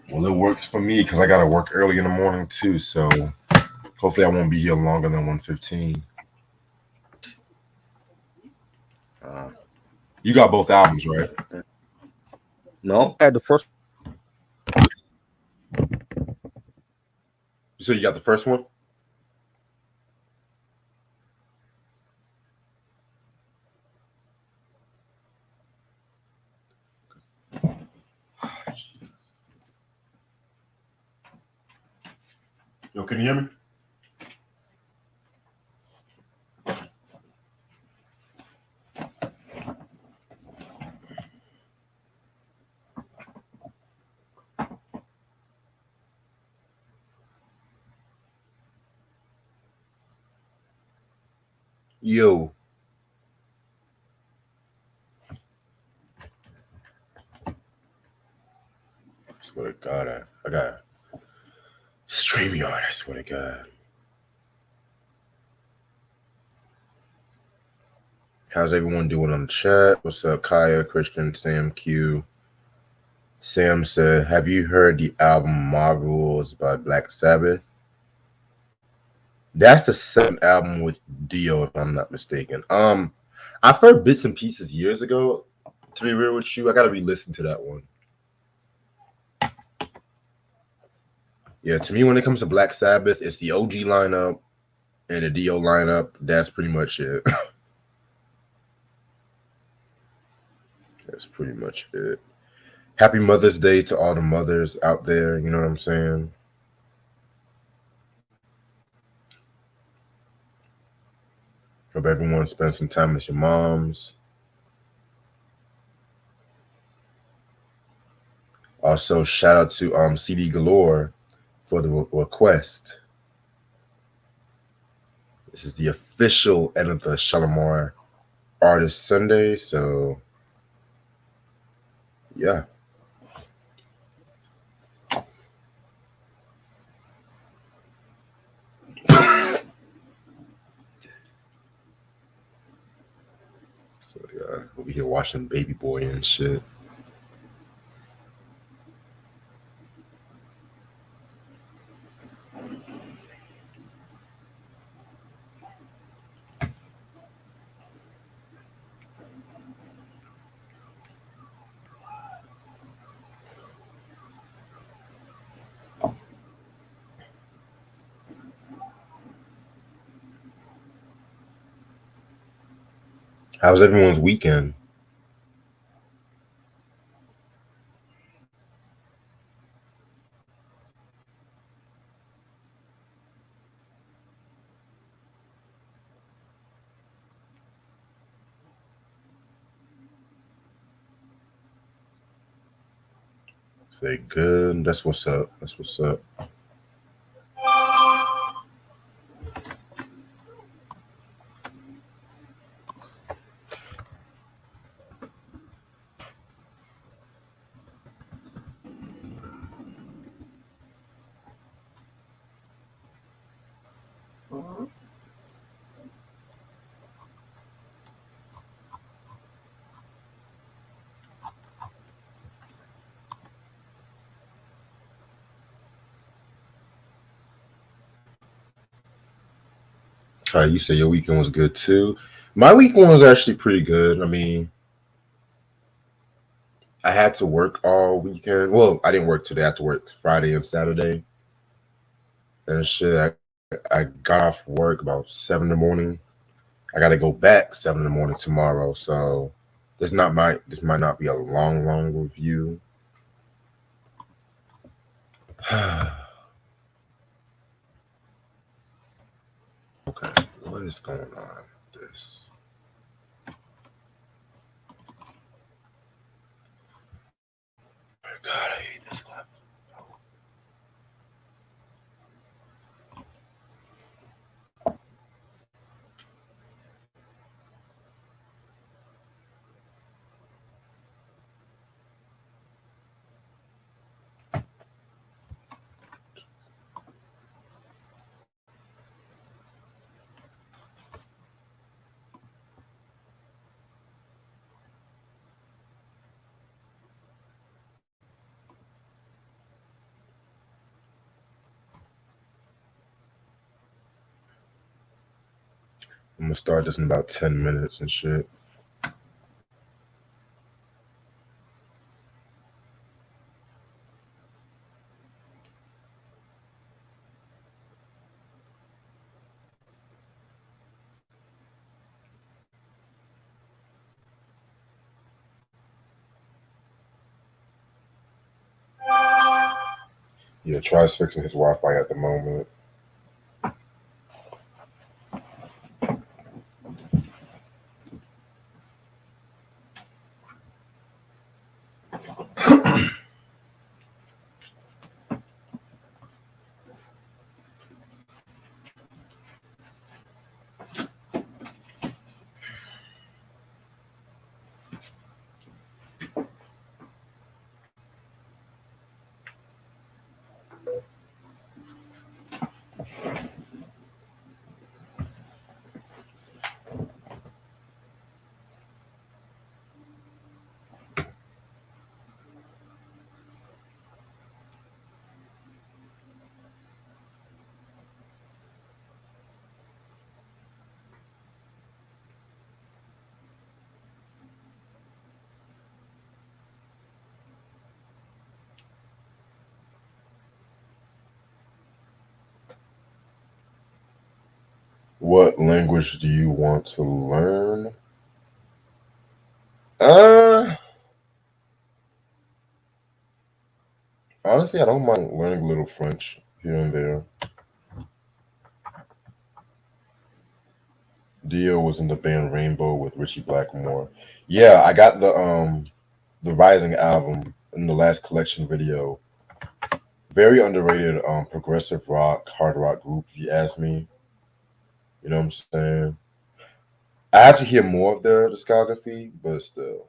Well, it works for me because I gotta work early in the morning too. So hopefully I won't be here longer than 1:15. Uh, You got both albums, right? no, I had the first. You said you got the first one. Yo, can you hear me? Yo, I swear to God, I got StreamYard. I swear to God. How's everyone doing on the chat? What's up, Kaya, Christian, Sam Q? Sam said, "Have you heard the album Marvels by Black Sabbath?" That's the second album with Dio, if I'm not mistaken. I've heard bits and pieces years ago. To be real with you, I gotta re-listen to that one. Yeah, to me, when it comes to Black Sabbath, it's the OG lineup and the Dio lineup. That's pretty much it. That's pretty much it. Happy Mother's Day to all the mothers out there. You know what I'm saying? Hope everyone spends some time with your moms. Also, shout out to CD Galore for the request. This is the official end of the Shalimar Artist Sunday. So, yeah. So, yeah, over here watching Baby Boy and shit. How's everyone's weekend? Say good. That's what's up. That's what's up. All right, you say your weekend was good too. My weekend was actually pretty good. I mean, I had to work all weekend. Well, I didn't work today. I had to work Friday and Saturday and shit. I got off work about 7 in the morning. I got to go back 7 in the morning tomorrow. So this might not be a long review. Okay, what is going on with this? God, I hate this laptop. I'm gonna start this in about 10 minutes and shit. Yeah, tries fixing his Wi-Fi at the moment. What language do you want to learn? Uh, Honestly, I don't mind learning a little French here and there. Dio was in the band Rainbow with Richie Blackmore. Yeah, I got the Rising album in the last collection video. Very underrated progressive rock, hard rock group, if you ask me. You know what I'm saying? I have to hear more of their discography, but still.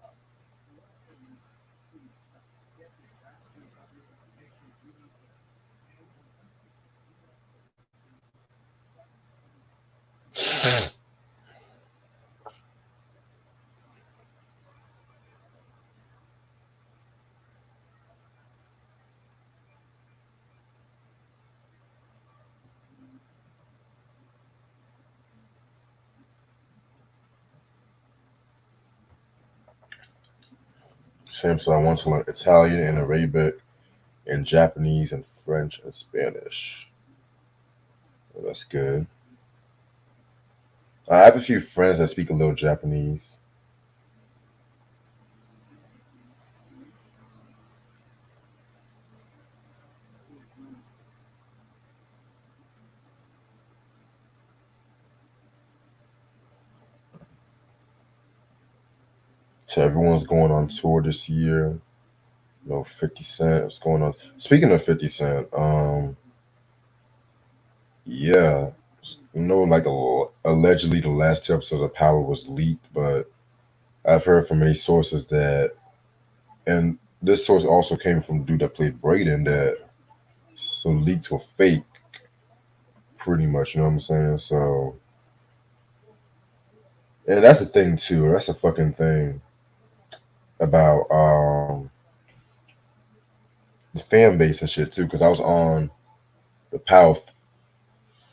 Same, so I want to learn Italian and Arabic and Japanese and French and Spanish. Well, that's good. I have a few friends that speak a little Japanese. So everyone's going on tour this year. You know, 50 Cent. What's going on? Speaking of 50 Cent, yeah, like allegedly the last two episodes of Power was leaked, but I've heard from many sources that, and this source also came from the dude that played Brayden, that some leaks were fake, pretty much. You know what I'm saying? So, and that's the thing too. That's a fucking thing about the fan base and shit too. Because I was on the Power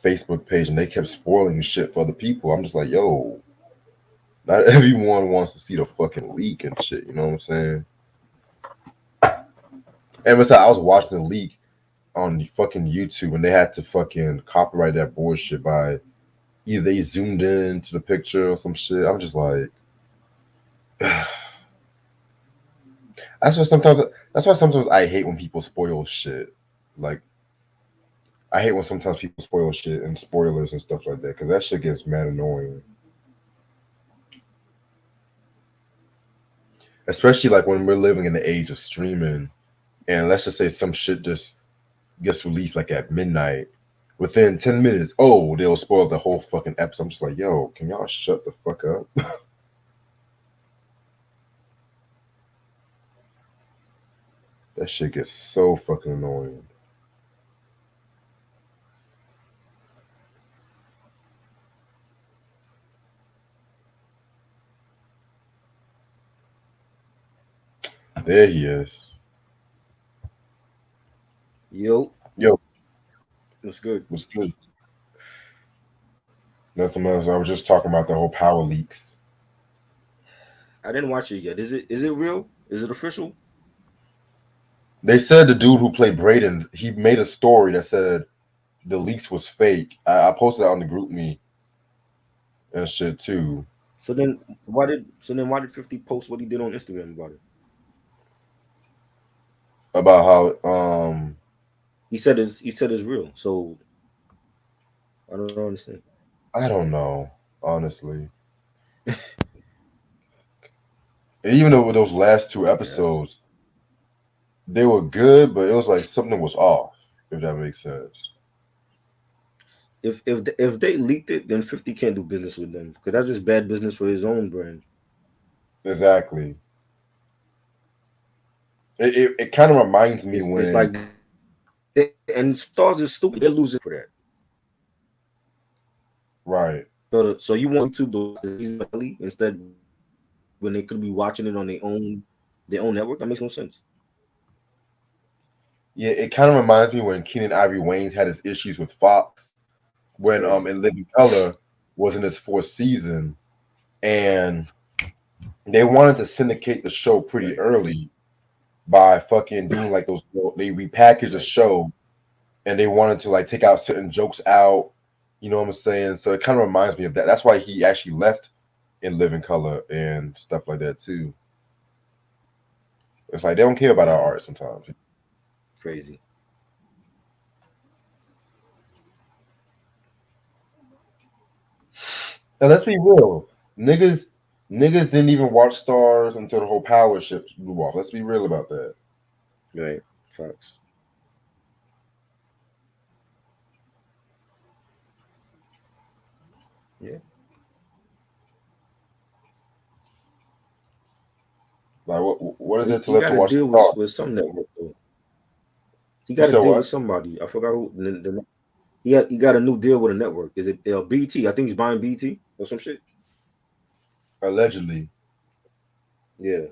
Facebook page and they kept spoiling shit for other people. I'm just like, yo, not everyone wants to see the fucking leak and shit. You know what I'm saying? And besides, I was watching the leak on the fucking YouTube and they had to fucking copyright that bullshit by either they zoomed in to the picture or some shit. I'm just like, that's why sometimes that's why sometimes I hate when people spoil shit. Like I hate when sometimes people spoil shit and spoilers and stuff like that because that shit gets mad annoying. Especially like when we're living in the age of streaming and let's just say some shit just gets released like at midnight. Within 10 minutes, oh, they'll spoil the whole fucking episode. I'm just like, yo, can y'all shut the fuck up? That shit gets so fucking annoying. There he is. Yo, Yo, what's good? what's good? Nothing else. I was just talking about the whole power leaks. I didn't watch it yet. Is it real? Is it official? They said the dude who played Braden, he made a story that said the leaks was fake. I posted it on the group me and shit too. So then why did 50 post what he did on Instagram about it? About how He said it's real. So I don't understand. I don't know, honestly. And even though with those last two Yes. episodes, they were good, but it was like something was off, if that makes sense. If they leaked it, then 50 can't do business with them because that's just bad business for his own brand. Exactly. It kind of reminds me It's like when and stars is stupid. They're losing for that. right. So you want YouTube to instead when they could be watching it on their own network? That makes no sense. Yeah, it kind of reminds me when Keenan Ivory Wayans had his issues with Fox It's when crazy. In Living Color was in its fourth season and they wanted to syndicate the show pretty Right. early by fucking doing like those they repackaged the Right. show and they wanted to like take out certain jokes out. You know what I'm saying? So it kind of reminds me of that. That's why he actually left In Living Color and stuff like that too. It's like they don't care about our Mm, art sometimes. crazy. Now let's be real. Niggas niggas didn't even watch Stars until the whole power ship blew off. Let's be real about that. Right. Facts. Yeah. Like what is Well, there to he left got to a watch deal Stars? with some network though. He You got a said deal with what? somebody. I forgot who. He got a new deal with a network. Is it BT? I think he's buying BT or some shit. Allegedly. Yeah.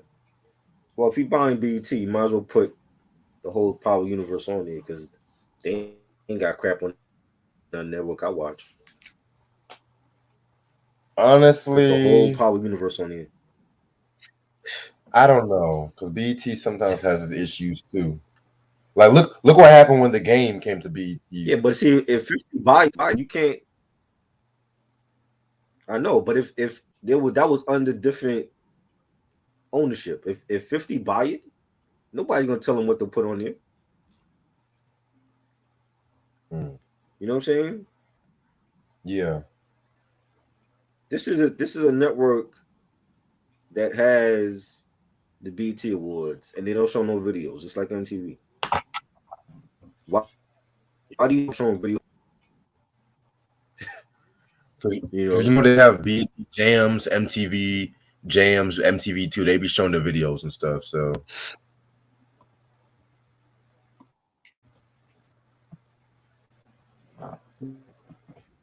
Well, if he buying BT, you might as well put the whole Power Universe on there because they ain't got crap on the network I watch. Put the whole Honestly, Power Universe on there. I don't know. Because BET sometimes has its issues too. Like look what happened when the game came to BET. Yeah, but see, if 50 buy, you can't. I know, but if there was that was under different ownership. If 50 buy it, nobody's gonna tell him what to put on there. Hmm. You know what I'm saying? Yeah. This is a network that has the BT Awards, and they don't show no videos, just like MTV. Why do you show video? You Because you know, know they have BET Jams, MTV Jams, MTV2. They be showing the videos and stuff. So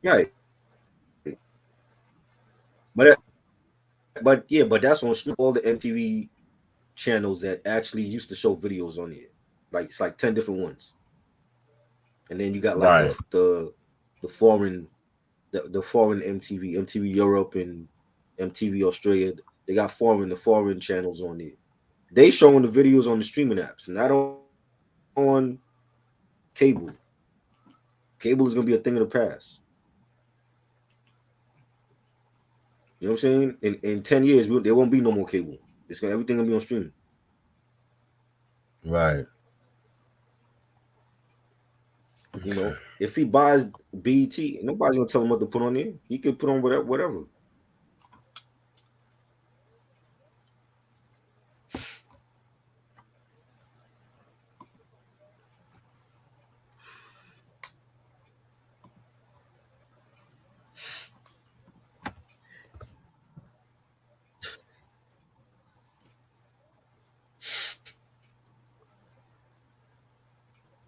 right? But but that's on all the MTV channels that actually used to show videos on it. Like it's like 10 different ones, and then you got like the right. the the foreign the foreign MTV Europe and MTV Australia. They got the foreign channels on there. They showing the videos on the streaming apps, not on cable. Cable is gonna be a thing of the past. You know what I'm saying? In 10 years, there won't be no more cable. Everything gonna be on streaming. Right. You Okay. know, if he buys BT, nobody's gonna tell him what to put on there. He could put on whatever.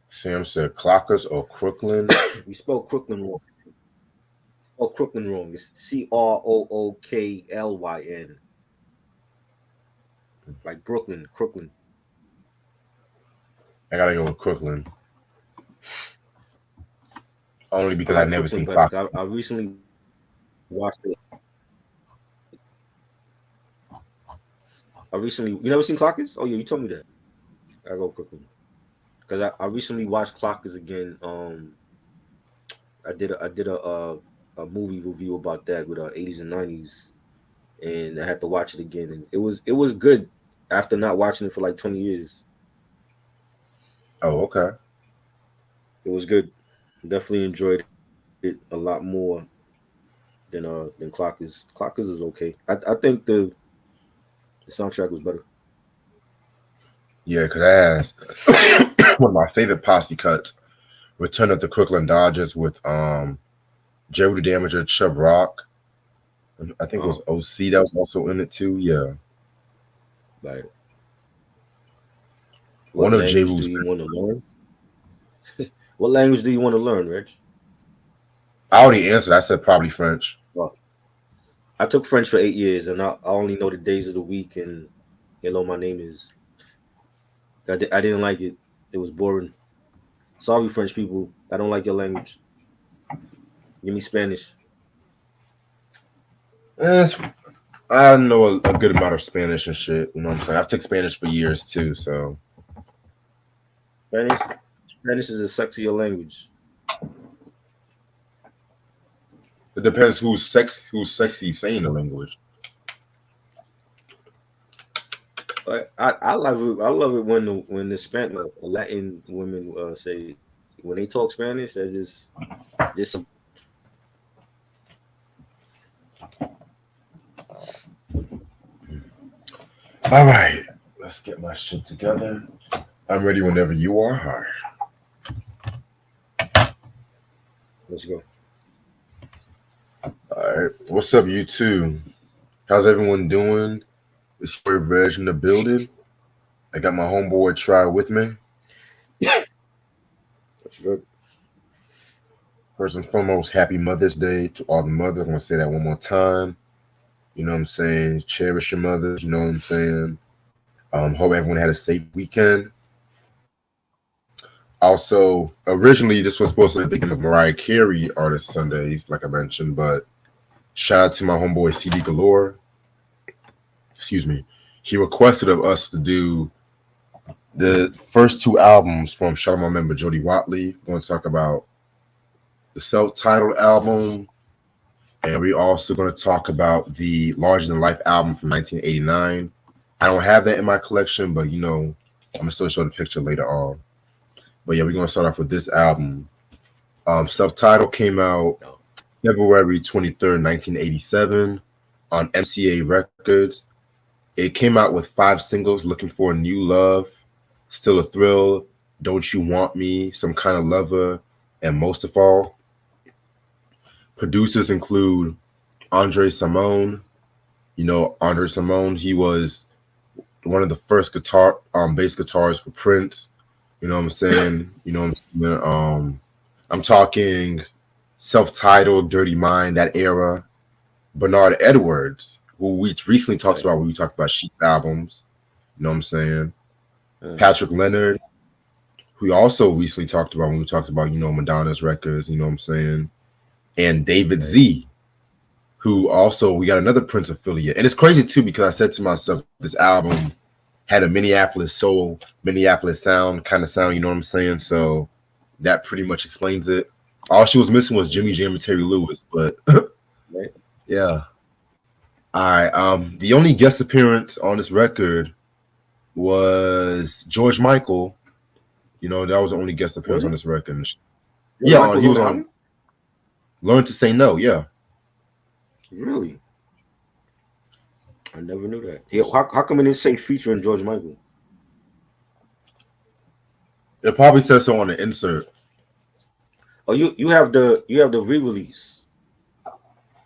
Sam said Clockers or Crooklyn. We spell Crooklyn wrong. Spell Crooklyn wrong. It's Crooklyn, like Brooklyn, Crooklyn. I gotta go with Crooklyn. Only I because I like never Crooklyn seen better. Clockers. 'Cause I recently watched it. I recently. You never seen Clockers? Oh yeah, you told me that. I go quickly because I recently watched Clockers again. I did a movie review about that with 80s and 90s, and I had to watch it again, and it was good after not watching it for like 20 years. Oh, okay. It was good. Definitely enjoyed it a lot more than Clockers. Clockers is okay. I think the soundtrack was better. Yeah, because that has one of my favorite posse cuts. Return of the Crooklyn Dodgers with Jody Damager, Chubb Rock. I think it was Oh, OC that was also in it too. Yeah, right. one What of J. language do Rule's. you want to learn? What language do you want to learn, Reg? I already answered. I said probably French. Well, I took French for 8 years, and I only know the days of the week and hello, my name is. I didn't like it. It was boring. Sorry, French people. I don't like your language. Give me Spanish. Eh, I know a good amount of Spanish and shit. You know what I'm saying? I've took Spanish for years too, so Spanish. Spanish is a sexier language. it depends who's sexy saying the language. I love it. I love it when the Spanish Latin women say when they talk Spanish. They're just some. All right, let's get my shit together. I'm ready whenever you are. Let's go. All right, what's up, you two? How's everyone doing? It's your Reg in the building. I got my homeboy Try with me. That's good. First and foremost, happy Mother's Day to all the mothers. I'm gonna say that one more time. You know what I'm saying? Cherish your mothers. You know what I'm saying? Hope everyone had a safe weekend. Also, originally this was supposed to be the beginning of Mariah Carey Artist Sundays, like I mentioned, but shout out to my homeboy CD Galore. Excuse me. He requested of us to do the first two albums from shout out my member Jody Watley. We're going to talk about the self-titled album, and we're also going to talk about the Larger Than Life album from 1989. I don't have that in my collection, but you know, I'm gonna still show the picture later on. But yeah, we're gonna start off with this album. Self-titled came out February 23rd, 1987 on MCA Records. It came out with 5 singles: Looking for a New Love, Still a Thrill, Don't You Want Me, Some Kind of Lover, and Most of All. Producers include Andre Simone. You know, Andre Simone, he was one of the first bass guitars for Prince. You know what I'm saying? You know, I'm talking self-titled, Dirty Mind, that era. Bernard Edwards, who we recently talked about when we talked about Sheep's albums. You know what I'm saying? Patrick Leonard, who we also recently talked about when we talked about, you know, Madonna's records. You know what I'm saying? And David Z, who also we got another Prince affiliate. And it's crazy too because I said to myself, this album had a Minneapolis soul, Minneapolis sound, kind of sound, you know what I'm saying? So that pretty much explains it. All she was missing was Jimmy Jam and Terry Lewis, but Right. yeah. All right. The only guest appearance on this record was George Michael. You know, that was the only guest appearance Was on it? this record. George Yeah, Michael's he on was the on album? Learn to Say No, yeah. Really? I never knew that. Yeah, how come it didn't say featuring George Michael? It probably says so on the insert. Oh, you have the re-release.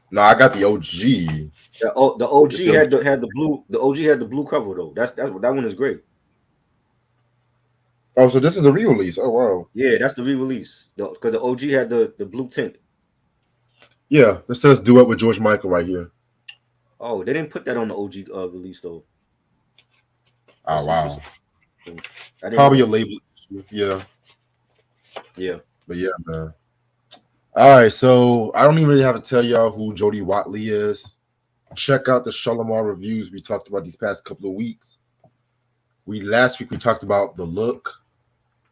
No, I got the OG. The OG had the blue cover though. That one is great. Oh, so this is the re-release. Oh wow. Yeah, that's the re-release. Because the OG had the blue tint. Yeah, it says duet with George Michael right here. Oh, they didn't put that on the OG release though. Oh That's wow. interesting. I didn't know Probably a that. label issue. Yeah. Yeah. But yeah, man. All right, so I don't even really have to tell y'all who Jody Watley is. Check out the Shalimar reviews we talked about these past couple of weeks. We last week we talked about the look,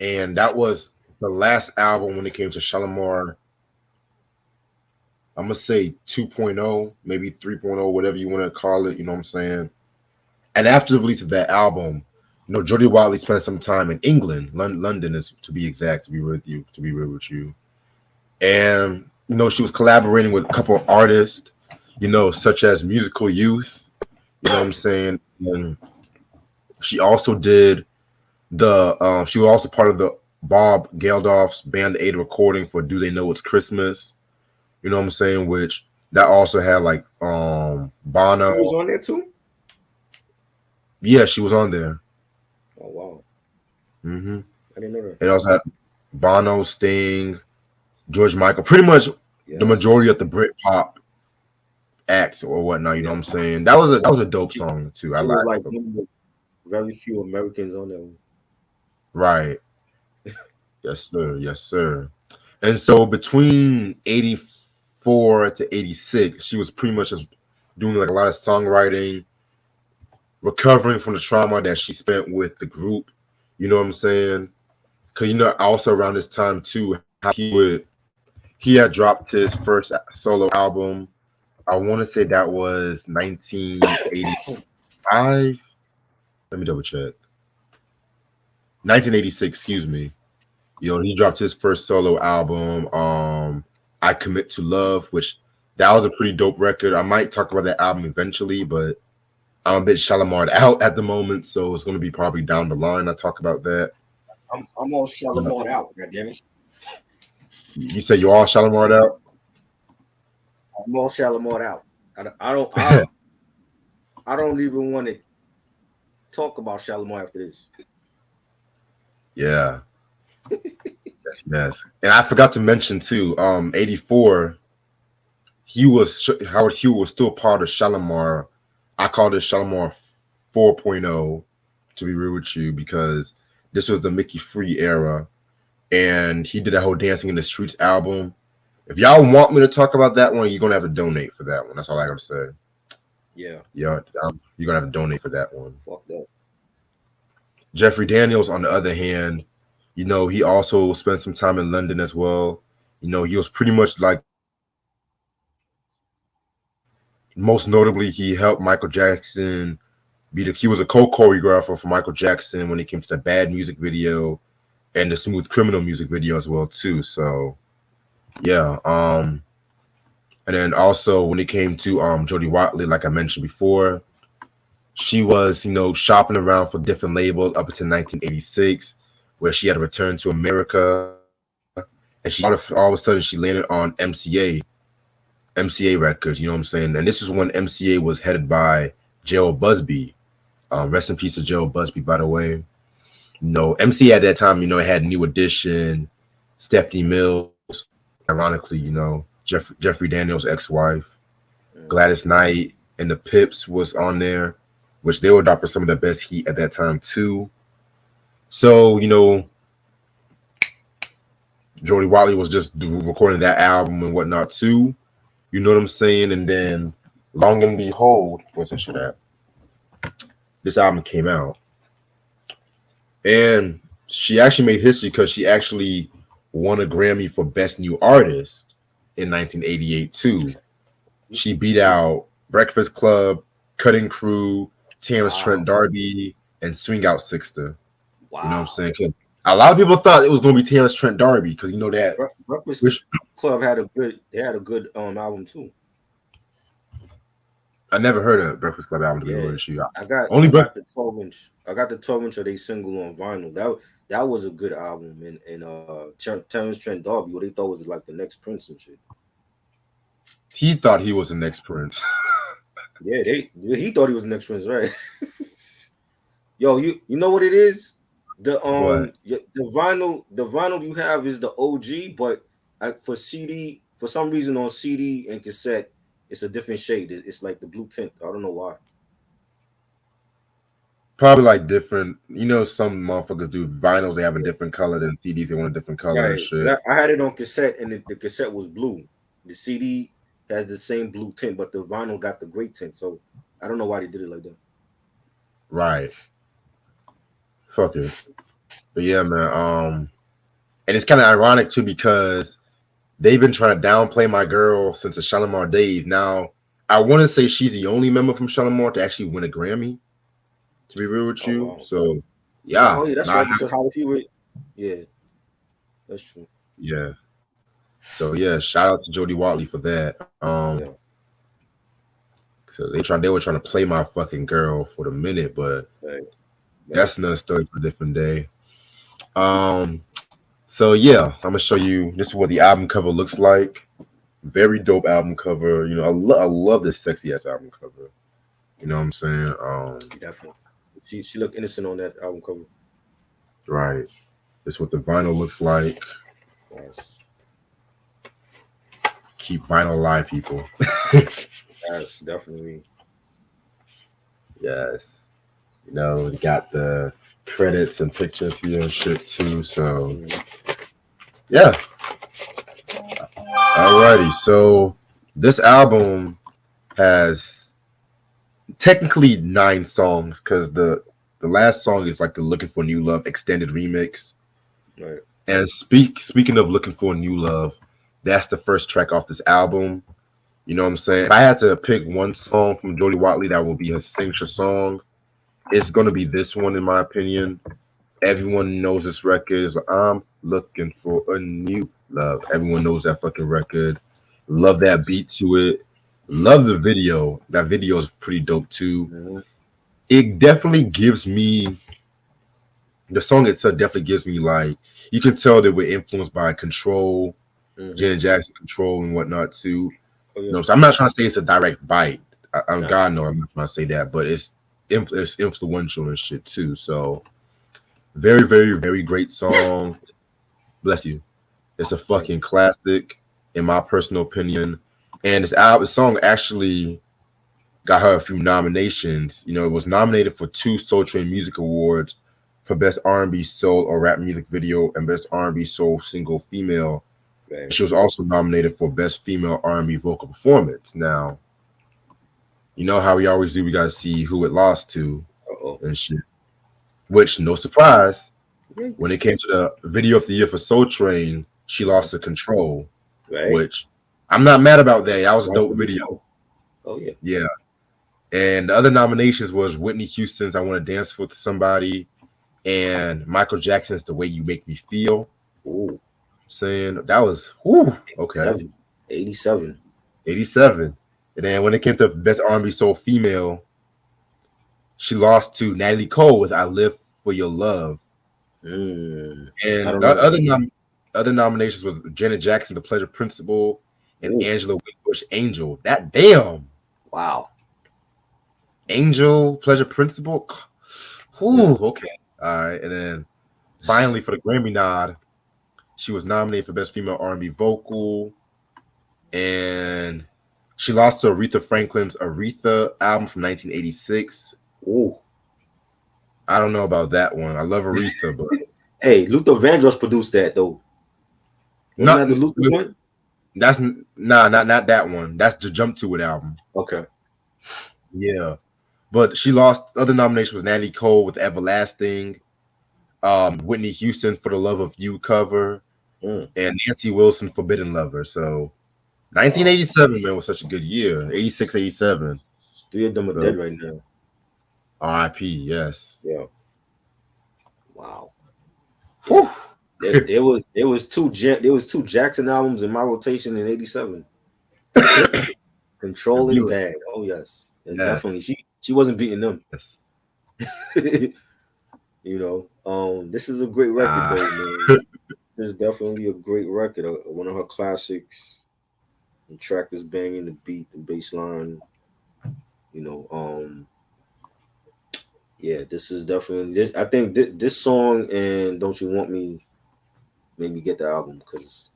and that was the last album when it came to Shalimar. I'm gonna say 2.0, maybe 3.0, whatever you want to call it. You know what I'm saying? And after the release of that album, Jody Watley spent some time in England, London is to be exact, to be real with you. And she was collaborating with a couple of artists, such as Musical Youth. You know what I'm saying? And she also did she was also part of the Bob Geldof's Band Aid recording for Do They Know It's Christmas? You know what I'm saying? Which that also had like She Bono. was on there too. Yeah, she was on there. Oh wow, Hmm. I didn't know that. It also had Bono, Sting, George Michael, pretty much the majority Yes, of the Britpop acts or whatnot. You know yeah. what I'm saying? That was a dope She song too. I she was like like it. one of the very few Americans on there. Right. Yes, sir. Yes, sir. And so between 84 to 86, she was pretty much just doing like a lot of songwriting, recovering from the trauma that she spent with the group. You know what I'm saying? Because also around this time too, how he had dropped his first solo album. I want to say that was 1985. Let me double check. 1986, excuse me. He dropped his first solo album, I Commit to Love, which that was a pretty dope record. I might talk about that album eventually, but I'm a bit Shalimar out at the moment, so it's going to be probably down the line. I talk about that. I'm all But Shalimar out. God damn it, you say you're all Shalimar out? I'm all Shalimar out. I don't even want to talk about Shalimar after this. Yeah, yes. And I forgot to mention too, 84, Howard Hughes was still part of Shalimar. I call this Shalimar 4.0, to be real with you, because this was the Mickey Free era, and he did that whole Dancing in the Streets album. If y'all want me to talk about that one, you're gonna have to donate for that one. That's all I gotta say. Yeah, Yeah, you're gonna have to donate for that one. fuck that. Jeffrey Daniels, on the other hand, he also spent some time in London as well. He was pretty much like most notably he helped Michael Jackson he was a co-choreographer for Michael Jackson when it came to the Bad music video and the Smooth Criminal music video as well too. So yeah, and then also when it came to Jody Watley, like I mentioned before, she was shopping around for different labels up until 1986, where she had to return to America, and all of a sudden she landed on MCA Records. You know what I'm saying? And this is when MCA was headed by Gerald Busby. Rest in peace to Gerald Busby, by the way. MC at that time, it had New Edition, Stephanie Mills, ironically, Jeffrey Daniels' ex-wife, Mm. Gladys Knight, and the Pips was on there, which they were dropping some of the best heat at that time too. So, Jody Watley was just recording that album and whatnot too. You know what I'm saying? And then, long and behold, what's this shit at? This album came out. And she actually made history because she actually won a Grammy for Best New Artist in 1988 too. She beat out Breakfast Club, Cutting Crew, Terrence Trent Wow, D'Arby, and Swing Out Sixter. You know what I'm wow. saying? 'Cause a lot of people thought it was going to be Terrence Trent D'Arby because that. Breakfast Which Club had a good. They had a good album too. I never heard of Breakfast Club album to be Yeah, real with you. I got Only I Breakfast. got the 12 inch. I got the 12 inch of they single on vinyl. That was a good album. And Terrence Trent D'Arby, what they thought was like the next Prince and shit. He thought he was the next Prince. Yeah, he thought he was the next Prince, right? Yo, you know what it is? What? The vinyl you have is the OG, but for CD, for some reason on CD and cassette, it's a different shade. It's like the blue tint. I don't know why. Probably like different. Some motherfuckers do vinyls. They have a different color than CDs. They want a different color and Right. 'Cause shit. I had it on cassette, and the cassette was blue. The CD has the same blue tint, but the vinyl got the gray tint. So I don't know why they did it like that. Right. Fuck it. But yeah, man. And it's kind of ironic too because they've been trying to downplay my girl since the Shalimar days. Now, I want to say she's the only member from Shalimar to actually win a Grammy. To be real with Oh you, wow. so Oh yeah, yeah, that's right. Because how if you were, yeah, that's true. yeah. So yeah, shout out to Jody Watley for that. Yeah. So they were trying to play my fucking girl for the minute, but Right. Right. that's another story for a different day. Um, so yeah, I'm gonna show you. This is what the album cover looks like. Very dope album cover. I love this sexy ass album cover. You know what I'm saying? Definitely. She looked innocent on that album cover. Right. This is what the vinyl looks like. Yes. Keep vinyl alive, people. Yes, definitely. Yes. We got the credits and pictures here and shit too. So Mhm. yeah. Alrighty. So this album has technically 9 songs because the last song is like the "Looking for New Love" extended remix. Right. And speaking of "Looking for New Love," that's the first track off this album. You know what I'm saying? If I had to pick one song from Jody Watley that will be his signature song, it's gonna be this one in my opinion. Everyone knows this record. It's like, I'm looking for a new love. Everyone knows that fucking record. Love that beat to it. Love the video. That video is pretty dope too. Mhm. It definitely gives me the song itself definitely gives me like you can tell they were influenced by Control, Mhm. Janet Jackson Control and whatnot too. Oh yeah. So I'm not trying to say it's a direct bite. I'm Nah. God no, I'm not trying to say that, but it's influential and shit too. So very, very, very great song. Bless you. It's a Thank fucking classic, in my personal opinion. And this song actually got her a few nominations. It was nominated for 2 Soul Train Music Awards for Best R&B Soul or Rap Music Video and Best R&B Soul Single Female. you. Right. She was also nominated for Best Female R&B Vocal Performance. Now, you know how we always do. We gotta see who it lost to Uh-oh. and shit. Which, no surprise, when it Yikes. came to the Video of the Year for Soul Train, she Mhm. lost to Control. Right. Which I'm not mad about that. That was a dope Rightfully video. so. Oh yeah. Yeah. And the other nominations was Whitney Houston's "I Want to Dance with Somebody" and Michael Jackson's "The Way You Make Me Feel." Ooh. Saying that was okay. 87. 87. And then when it came to Best R&B Soul Female, she lost to Natalie Cole with "I Live for Your Love." I And don't the know. other nominations was Janet Jackson, "The Pleasure Principle," and Ooh. Angela Winbush, "Angel." That damn Wow. Angel, "Pleasure Principle." Mm. Okay. All right. And then finally for the Grammy nod, she was nominated for Best Female R&B Vocal, and she lost to Aretha Franklin's "Aretha" album from 1986. Ooh. I don't know about that one. I love Aretha, but Hey, Luther Vandross produced that though. Wasn't not that the Luther joint? that's nah, not that one. That's the Jump to It album. Okay. Yeah, but she lost. Other nomination was Natalie Cole with "Everlasting," Whitney Houston for "The Love of You" cover, Mm. and Nancy Wilson "Forbidden Lover." So Wow. 1987, man, was such a good year. 86, 87. 3 of them are So dead right now. R.I.P. Yes. Yeah. Wow. Yeah. Whew. There was two Jackson albums in my rotation in '87. Control Be and like, Bad. Oh yes, and yes, definitely she wasn't beating them. yes. This is a great record Ah, though, man. This is definitely a great record. One of her classics. The track is banging, the beat, the bass line. You know, yeah, this is definitely this. I think this song and "Don't You Want Me" made me get the album because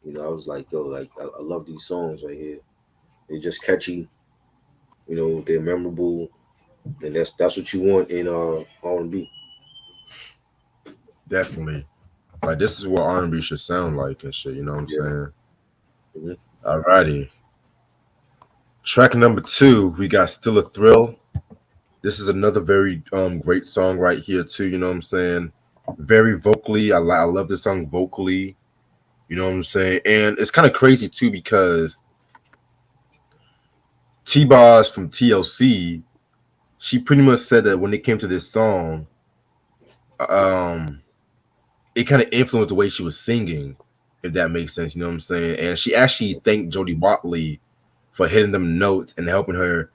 I was like, yo, like I love these songs right here. They're just catchy. They're memorable. and that's what you want in R&B. Definitely. Like this is what R&B should sound like and shit. You know what I'm Yeah. saying? Hmm. Alrighty. Track number 2, we got Still a Thrill. This is another very great song right here too. You know what I'm saying? Very vocally. I love this song vocally. You know what I'm saying? And it's kind of crazy too because T-Boz from TLC, she pretty much said that when it came to this song, um, it kind of influenced the way she was singing, if that makes sense. You know what I'm saying? And she actually thanked Jody Watley for hitting them notes and helping her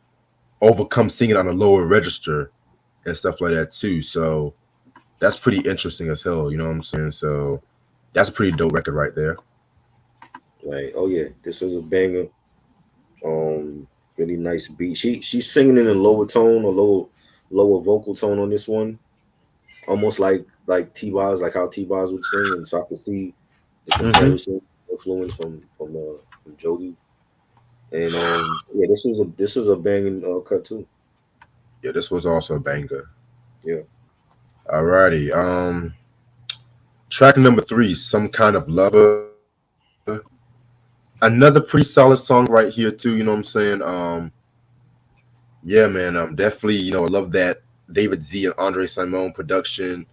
overcome singing on a lower register and stuff like that too. So that's pretty interesting as hell. You know what I'm saying? So that's a pretty dope record right there. Right. Oh yeah, this is a banger. Really nice beat. She's singing in a lower tone, a lower vocal tone on this one, almost like T-Boz, like how T-Boz would sing, and so I could see the Hmm. comparison influence from Jody. And yeah, this was a banging cut too. Yeah, this was also a banger. Yeah. Alrighty. Track number 3, Some Kind of Lover. Another pretty solid song right here too. You know what I'm saying? Yeah, man. Definitely. You know, I love that David Z and Andre Simone production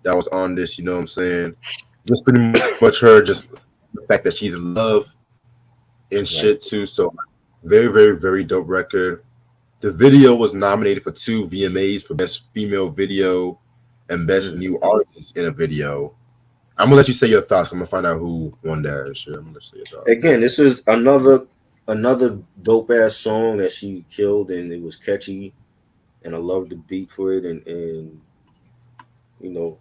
that was on this. You know what I'm saying? Just pretty much her, just the fact that she's in love and shit Right. too. So very, very, very dope record. The video was nominated for 2 VMAs for Best Female Video and Best Mm. New Artist in a Video. I'm gonna let you say your thoughts. I'm gonna find out who won that and shit. I'm gonna let you say your thoughts. Again, this is another dope ass song that she killed, and it was catchy, and I loved the beat for it, and you know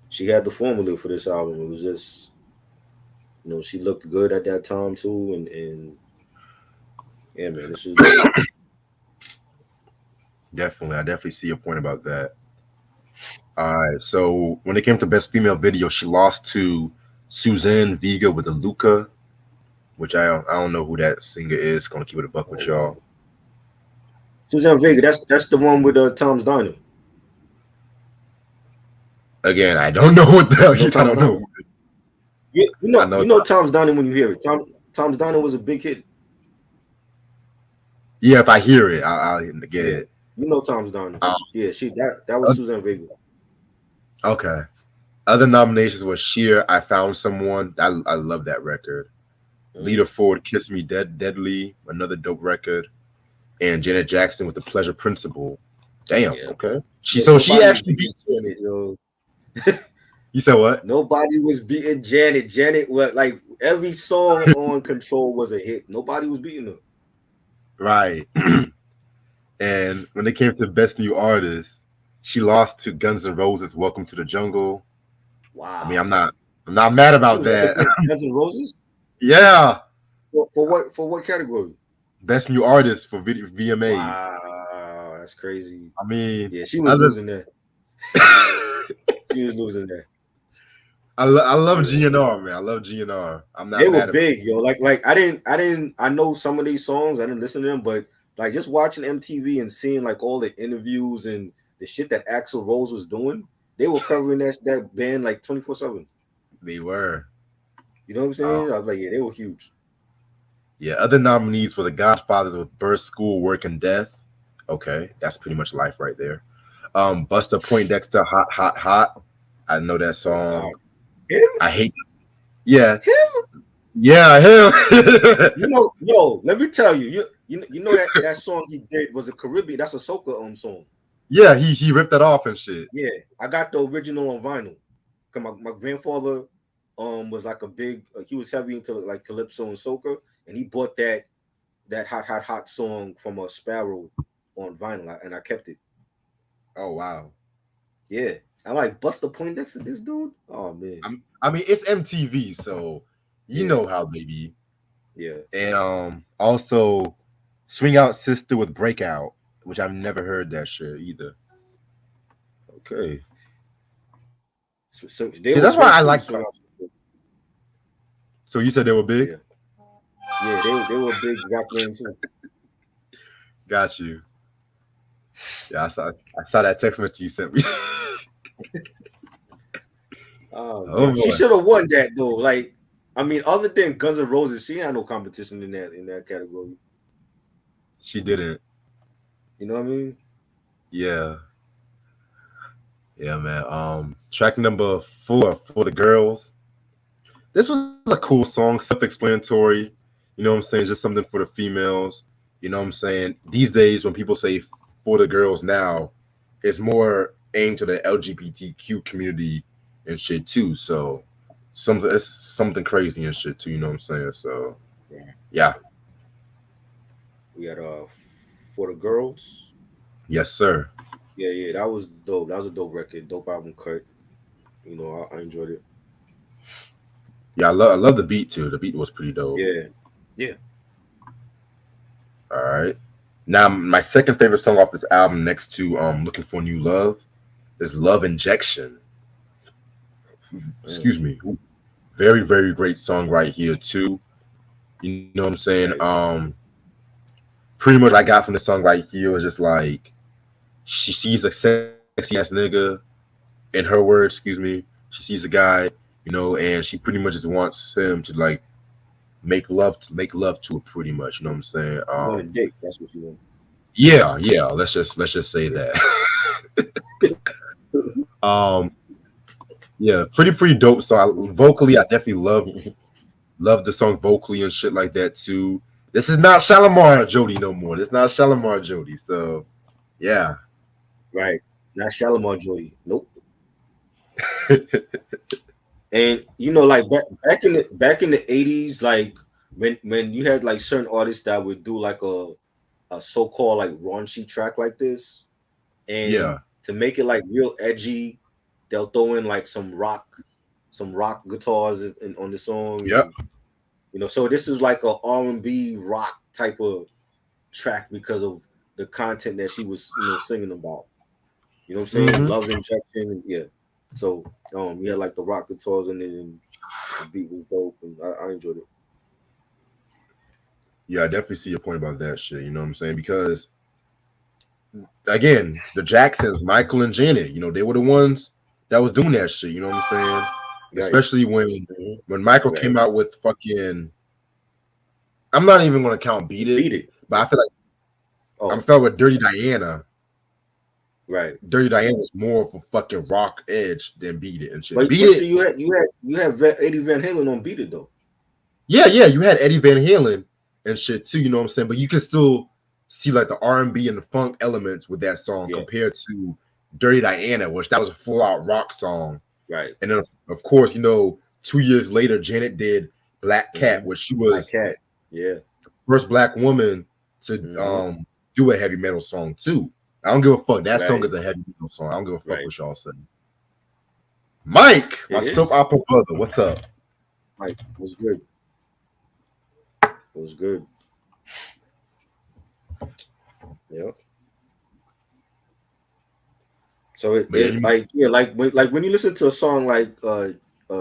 she had the formula for this album. It was just she looked good at that time too, and yeah, man, this is dope. Definitely, I definitely see your point about that. All right, so when it came to Best Female Video, she lost to Suzanne Vega with a Luca, which I don't know who that singer is. Gonna keep it a buck Oh with wow, y'all. Suzanne Vega. That's the one with Tom's Diner. Again, I don't know what the hell You know you. I Tom's don't know. Diner. You I know know. you know Tom's Diner when you hear it. Tom's Diner was a big hit. Yeah, if I hear it, I'll get Yeah, it. you know Tom's Diner. Um, Yeah, that was Suzanne Vega. okay. Other nominations were Sheer, I Found Someone. I love that record. Mm. Leader Ford, Kiss Me Deadly, another dope record. And Janet Jackson with The Pleasure Principle. Damn, Yeah, okay. She yeah. so she Nobody was actually beating beat Janet. Janet, yo. You said what? Nobody was beating Janet. Janet was like every song on Control was a hit. Nobody was beating her. Right. And when it came to Best New Artist, she lost to Guns N' Roses Welcome to the Jungle. I mean, Wow. I'm not mad She about was up that. against Guns N' Roses Yeah. for what category? Best New Artist for VMAs. Wow, that's crazy. I mean, Yeah, she was other losing there. She was losing there. I love Yeah. GNR, man. I love GNR. I'm They not were mad about big, yo. Like I know some of these songs, I didn't listen to them, but like just watching MTV and seeing like all the interviews and the shit that Axl Rose was doing, they were covering that band like 24/7. they were. You know what I'm Uh, saying? I was like, yeah, they were huge. yeah, other nominees were The Godfathers with Birth, School, Work, and Death. Okay, that's pretty much life right there. Buster Poindexter, Hot, Hot, Hot. I know that Oh God. song. Him? I hate. Yeah, Him? yeah, him. Yo, let me tell you, you know that song he did was a Caribbean, that's a soca song. Yeah, he ripped that off and shit. Yeah, I got the original on vinyl. Cause my grandfather was like a big he was heavy into like calypso and soca, and he bought that hot hot hot song from a Sparrow on vinyl, and I kept it. Oh wow. Yeah, I like Buster Poindexter, this dude. Oh man, I mean, it's MTV, so you yeah, know how they be. yeah. And also Swing Out Sister with Breakout, which I've never heard that shit either. Okay. So they See, were that's why big I too. like. Swing Out Sister. So you said they were big? Yeah, yeah. They were a big rock band too. Got you. Yeah, I saw that text message you sent me. Oh Oh man, she boy, should have won that though. Like, I mean, other than Guns N' Roses, she had no competition in that category. she didn't. You know what I mean? Yeah, yeah, man. Track number 4 for the girls. This was a cool song, self-explanatory. You know what I'm saying? Just something for the females. You know what I'm saying? These days, when people say for the girls now, it's more aimed to the LGBTQ community and shit too. So it's something crazy and shit too. You know what I'm saying? So Yeah. yeah, We had for the girls. yes sir. Yeah, yeah, that was dope. That was a dope record, dope album cut. You know, I enjoyed it. Yeah, I love the beat too. The beat was pretty dope. Yeah, yeah. All right. Now my second favorite song off this album, next to Looking for New Love, is Love Injection. Mm, Excuse me. Very, very great song right here too. You know what I'm saying? right. Pretty much what I got from the song right here was just like she sees a sexy ass nigga, in her words, excuse me. She sees a guy, and she pretty much just wants him to like make love to her pretty much, you know what I'm saying? She wanted dick. That's what she wanted. Yeah, yeah, let's just say Yeah. that. um yeah, pretty dope song. Vocally, I definitely love the song vocally and shit like that too. This is not Shalimar Jody no more. This is not Shalimar Jody. So yeah. Right. Not Shalimar Joy. Nope. And you know, like back in the 80s, like when you had like certain artists that would do like a so-called like raunchy track like this, and Yeah. to make it like real edgy, they'll throw in like some rock guitars on the song, Yep. and you know, so this is like a R&B rock type of track because of the content that she was, you know, singing about. You know what I'm saying? Hmm. Love injection, and yeah. So we had like the rock guitars in it, and the beat was dope, and I enjoyed it. Yeah, I definitely see your point about that shit. You know what I'm saying? Because again, the Jacksons, Michael and Janet, they were the ones that was doing that shit. You know what I'm saying? Right. Especially when Mhm. Michael Right. came out with fucking. I'm not even gonna count Beat It, Beat it. but I feel like I Oh, felt with Dirty Diana. right. Dirty Diana was more of a fucking rock edge than Beat It and shit. But Beat see, It, you had Eddie Van Halen on Beat It though. yeah, yeah, you had Eddie Van Halen and shit too. You know what I'm saying? But you can still see like the R&B and the funk elements with that song Yeah. compared to Dirty Diana, which that was a full out rock song. Right. And then of course, 2 years later, Janet did Black Cat, Mm-hmm. which she Black was Cat. Yeah. the first black woman to Mm-hmm. do a heavy metal song too. I don't give a fuck. That song Right. is a heavy metal song. I don't give a fuck Right. what y'all say. Mike, my It soap is. opera brother, what's up? Like, it was good. It was good. Yeah. So But yeah, it's like, yeah, like when you listen to a song like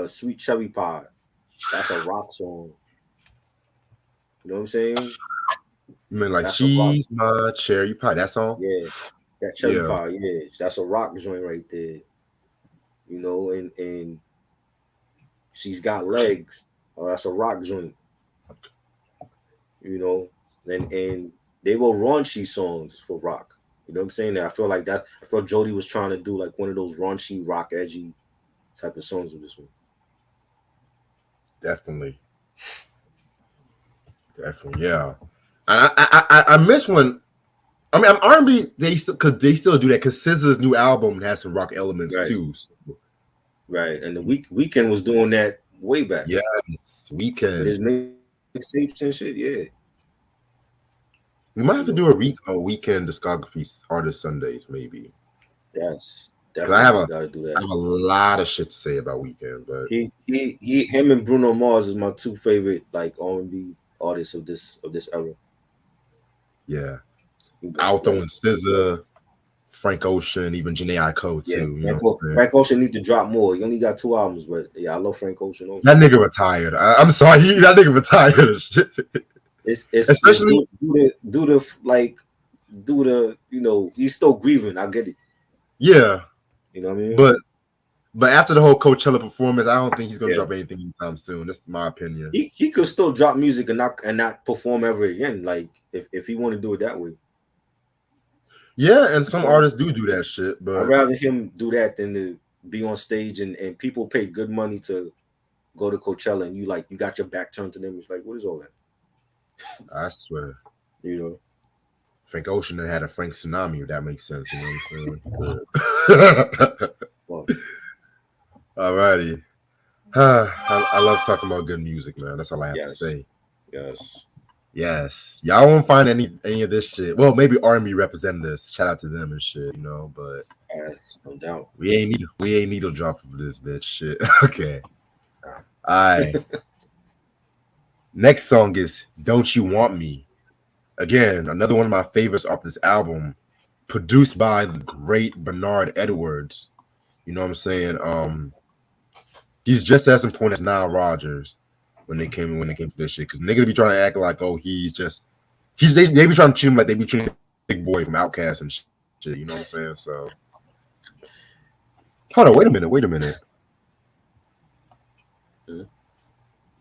Sweet Cherry Pie, that's a rock song. You know what I'm saying? you mean like That's a rock. she's my cherry pie? That song? Yeah. That cherry Yeah. pie, yeah. That's a rock joint right there. You know, and she's got legs. Oh, that's a rock joint. You know, and they were raunchy songs for rock. You know what I'm saying? I feel like that. I feel Jody was trying to do like one of those raunchy, rock, edgy type of songs with this one. Definitely. Definitely. Yeah. And I miss when I'm R&B. They still do that because SZA's new album has some rock elements Right, too. So, right. And the weekend was doing that way back yes, with Weekend. his mixtapes and shit. Yeah, We might have you to know, do a Weekend discography artist Sundays maybe. yes, 'Cause I have definitely got to do I that. have a lot of shit to say about Weekend, but Him and Bruno Mars is my two favorite like R&B artists of this era. yeah, I'll throw Like, in SZA, Frank Ocean, even Janae Aiko yeah, too. You know what I'm saying? Frank Ocean need to drop more. He only got 2 albums, but yeah, I love Frank Ocean also. That nigga retired. I'm sorry, that nigga retired. It's Especially due to like do the, he's still grieving. I get it. Yeah, You know what I mean? but after the whole Coachella performance, I don't think he's gonna Yeah. drop anything anytime soon. That's my opinion. He could still drop music and not perform ever again. Like if he want to do it that way. Yeah, and some So artists do that shit, I'd but rather him do that than to be on stage and people pay good money to go to Coachella and you got your back turned to them. It's like, what is all that? I swear, You know? Frank Ocean had a Frank tsunami, if that makes sense. You know what I'm saying? Well, Alrighty. I love talking about good music, man. That's all I have to yes, say. yes. Yes, y'all won't find any of this shit. Well, maybe R&B representatives. Shout out to them and shit, but Yes, no doubt. we ain't needle dropping for this bitch shit. Okay. All right. Next song is "Don't You Want Me." Again, another one of my favorites off this album, produced by the great Bernard Edwards. You know what I'm saying? He's just as important as Nile Rodgers when they came to this shit. Because niggas be trying to act like, oh, they be trying to treat him like they be treating Big Boy from Outkast and shit. You know what I'm saying? So hold on, wait a minute. Mhm.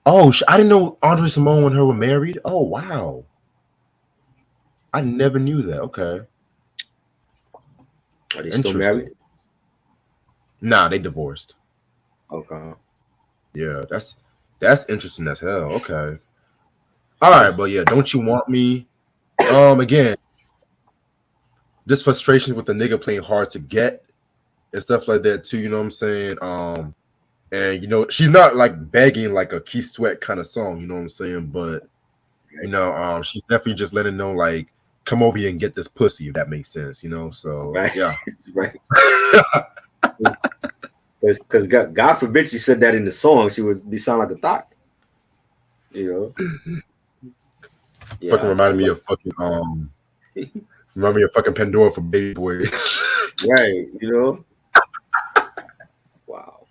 Oh, I didn't know Andre Simone and her were married. Oh wow, I never knew that. Okay, Are they still married? interesting. Nah, they divorced. Okay. Yeah, that's interesting as hell. Okay, all right, but yeah, don't you want me? Again, this frustration with the nigga playing hard to get and stuff like that too. You know what I'm saying? And she's not like begging like a Keith Sweat kind of song. You know what I'm saying? But she's definitely just letting know like, come over here and get this pussy, if that makes sense. So Right. yeah. Right. Because God forbid she said that in the song, she would be sound like a thought. Fucking Yeah, I reminded me like of fucking remind me of fucking Pandora for Baby Boy. right. Wow.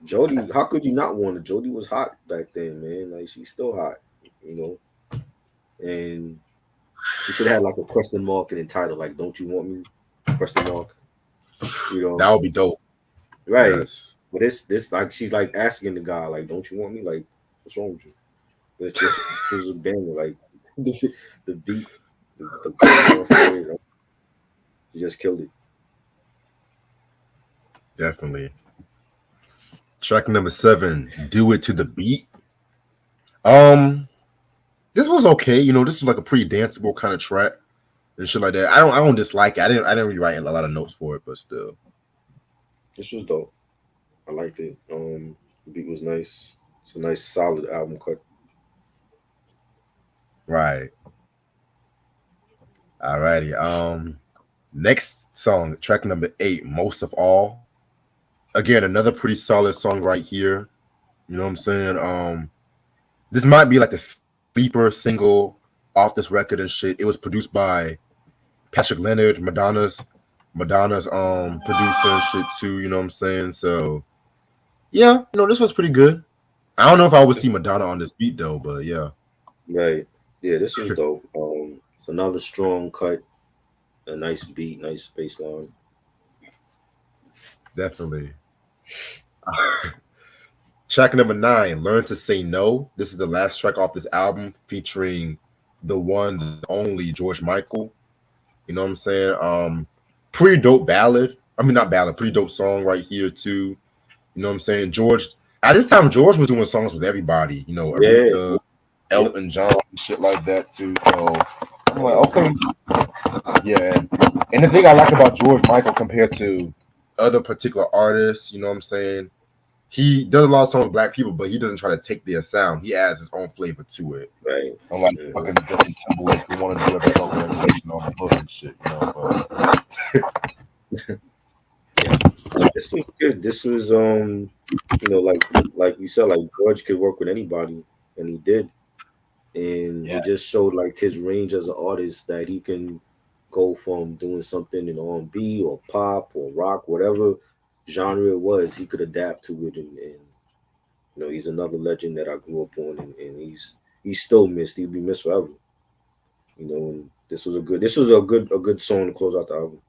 Jody, how could you not want her? Jody was hot back then, man. Like she's still hot, you know. And she should have had like a question mark in the title, like "Don't you want me?" Question mark. That would be dope. Right. Yes. But this like she's like asking the guy, like, "Don't you want me?" Like, what's wrong with you? But this was a banger, like the beat, the song for it. He just killed it. Definitely. Track number 7, Do It to the Beat. Um, this was okay. This is like a pretty danceable kind of track and shit like that. I don't dislike it. I didn't really write a lot of notes for it, but still. This was dope. I liked it. The beat was nice. It's a nice, solid album cut. Right. Alrighty. Next song, track number 8, Most of All. Again, another pretty solid song right here. You know what I'm saying? This might be like the sleeper single off this record and shit. It was produced by Patrick Leonard, Madonna's producer and shit too, you know what I'm saying? So yeah, this was pretty good. I don't know if I would see Madonna on this beat though, but yeah. Right. Yeah, this was dope. It's another strong cut, a nice beat, nice bass line. Definitely. Track number 9, Learn to Say No. This is the last track off this album featuring the one, the only George Michael. You know what I'm saying? Pretty dope ballad. I mean, not ballad, pretty dope song right here too. You know what I'm saying? George, at this time, George was doing songs with everybody. Yeah. Aretha, Yep. Elton John, shit like that too. So I'm like, okay, yeah. And the thing I like about George Michael compared to other particular artists, you know what I'm saying? He does a lot of songs with black people, but he doesn't try to take their sound. He adds his own flavor to it. Right. Unlike fucking Justin Timberlake, who want to do every song with everything on the hook and shit. This was good. This was like you said, like George could work with anybody, and he did. And Yeah, it just showed like his range as an artist that he can go from doing something in R&B or pop or rock, whatever genre it was, he could adapt to it. And he's another legend that I grew up on, and he's still missed. He'll be missed forever. And This was a good song to close out the album.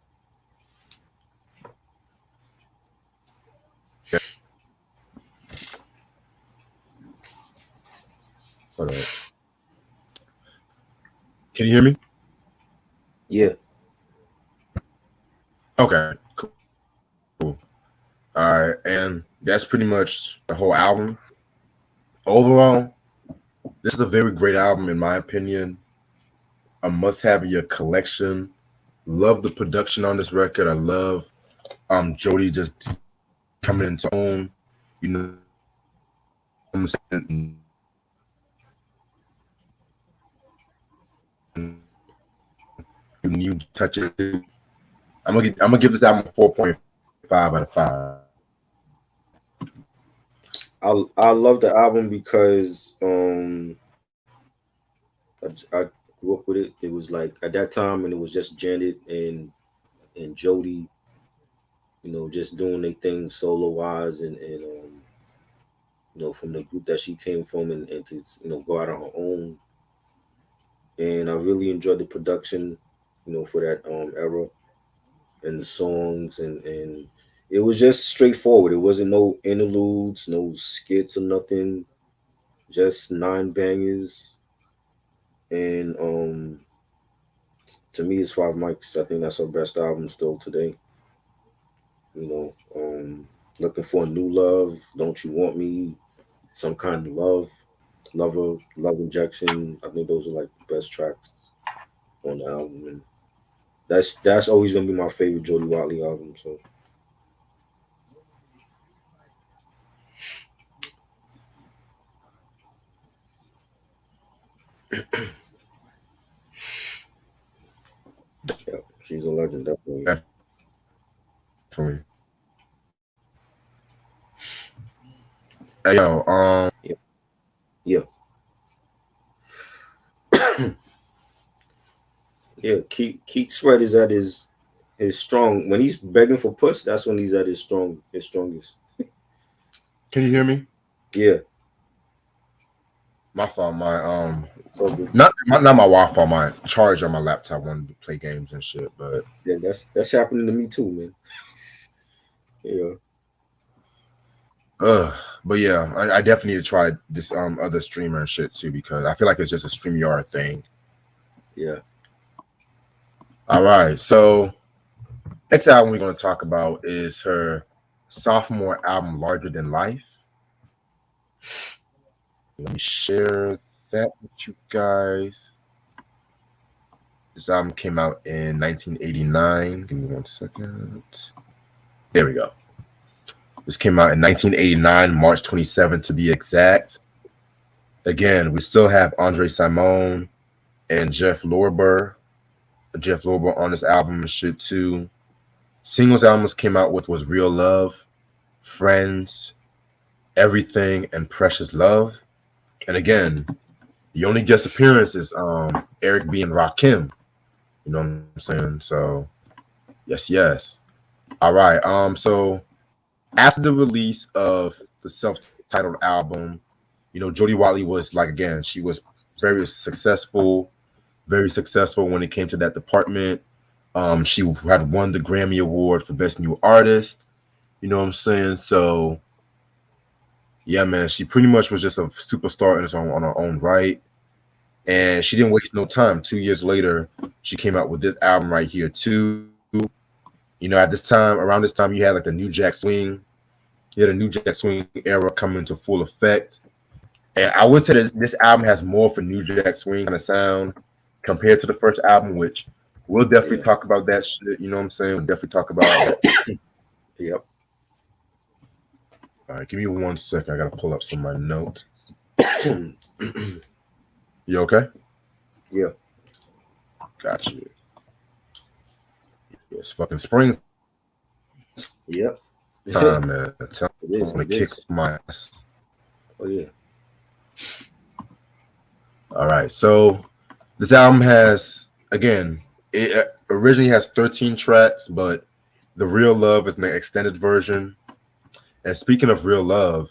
Hold on. Can you hear me? Yeah. Okay, cool. All right, and that's pretty much the whole album. Overall, this is a very great album in my opinion. A must-have in your collection. Love the production on this record. I love Jody just coming into own, you know, new touches. I'm gonna give this album a 4.5 out of 5. I love the album because I grew up with it. It was like at that time, and it was just Janet and Jody, just doing their thing solo wise, and from the group that she came from, and to go out on her own. And I really enjoyed the production, for that era, and the songs, and it was just straightforward. It wasn't no interludes, no skits or nothing, just nine bangers. And to me, it's Five Mics. I think that's her best album still today. You know, looking for a new love. Don't you want me? Some kind of love. Lover, love injection. I think those are like the best tracks on the album, and that's always gonna be my favorite Jody Watley album. So yeah, she's a legend, definitely. Definitely. Hey yo, Yeah, yeah, yeah. Keith Sweat is at his strong when he's begging for puss. That's when he's at his strongest. can you hear me? Yeah, My fault. My so good. not my Wi-Fi. My charge on my laptop wanted to play games and shit. But Yeah, that's happening to me too, man. Yeah, uh, but yeah, I definitely need to try this other streamer and shit too because I feel like it's just a StreamYard thing. yeah, All right, so next album we're going to talk about is her sophomore album, Larger Than Life. Let me share that with you guys. This album came out in 1989. Give me 1 second. There we go. This came out in 1989, March 27th to be exact. Again, we still have Andre Simone and Jeff Lorber on this album and shit too. Singles albums came out with was Real Love, Friends, Everything, and Precious Love. And again, the only guest appearance is Eric B and Rakim. You know what I'm saying? So yes. All right. So after the release of the self-titled album, Jody Watley was like again, she was very successful when it came to that department. She had won the Grammy Award for Best New Artist. You know what I'm saying? So yeah, man, she pretty much was just a superstar on her own right. And she didn't waste no time. 2 years later, she came out with this album right here too. Around this time, you had like the New Jack Swing. You had a New Jack Swing era coming into full effect. And I would say that this album has more of a New Jack Swing kind of sound compared to the first album, which we'll definitely yeah, talk about that shit. You know what I'm saying? We'll definitely talk about it. yep. All right, give me 1 second. I gotta pull up some of my notes. You okay? Yeah, Got you. It's fucking spring yep. time, man. Time It is. to It kick is. my ass. Oh yeah. All right, so this album has again, it originally has 13 tracks, but the Real Love is an extended version. And speaking of Real Love,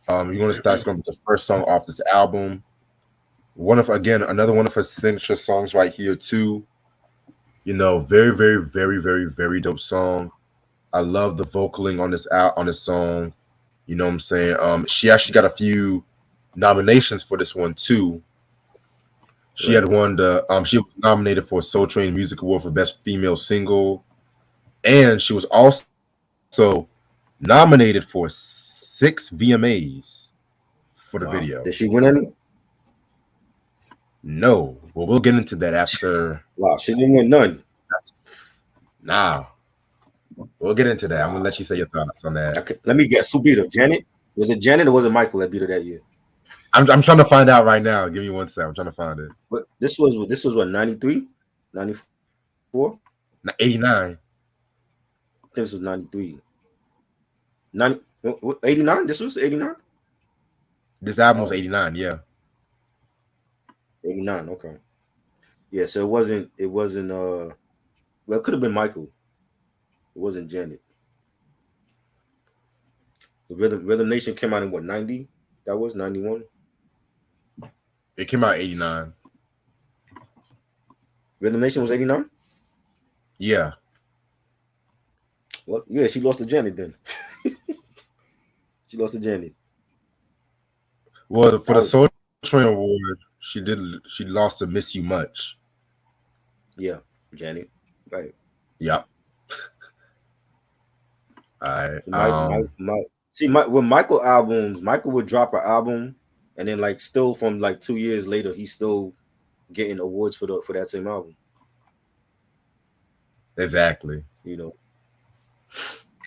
you're gonna start. It's gonna be the first song off this album. Another one of her signature songs right here too. You know, very, very, very, very, very dope song. I love the vocaling on this song. You know what I'm saying? She actually got a few nominations for this one too. She Right. had won the she was nominated for a Soul Train Music Award for Best Female Single, and she was also nominated for 6 VMAs for the Wow. video. Did she win any? No, well, we'll get into that after. Wow, she didn't win none. Nah, we'll get into that. I'm gonna Wow. let you say your thoughts on that. Okay, let me guess. Who beat her? Janet? Was it Janet or was it Michael that beat her that year? I'm trying to find out right now. Give me 1 second. I'm trying to find it. But this was what 93, 94. 89. I think this was 93. 89. This was 89. This album was Oh, 89. Yeah, 89. Okay. Yeah. So it wasn't. It wasn't. Well, it could have been Michael. It wasn't Janet. The Rhythm Nation came out in what 90? That was 91. it came out 89. Rhythm Nation was 89. Yeah. Well, yeah, she lost to Janet then. She lost to Janet. Well, for That the was Soul Train Award, she lost to Miss You Much. yeah, Janet. Right. Yep. All right. With Michael albums, Michael would drop an album, and then like still from like 2 years later, he's still getting awards for that same album. Exactly. You know.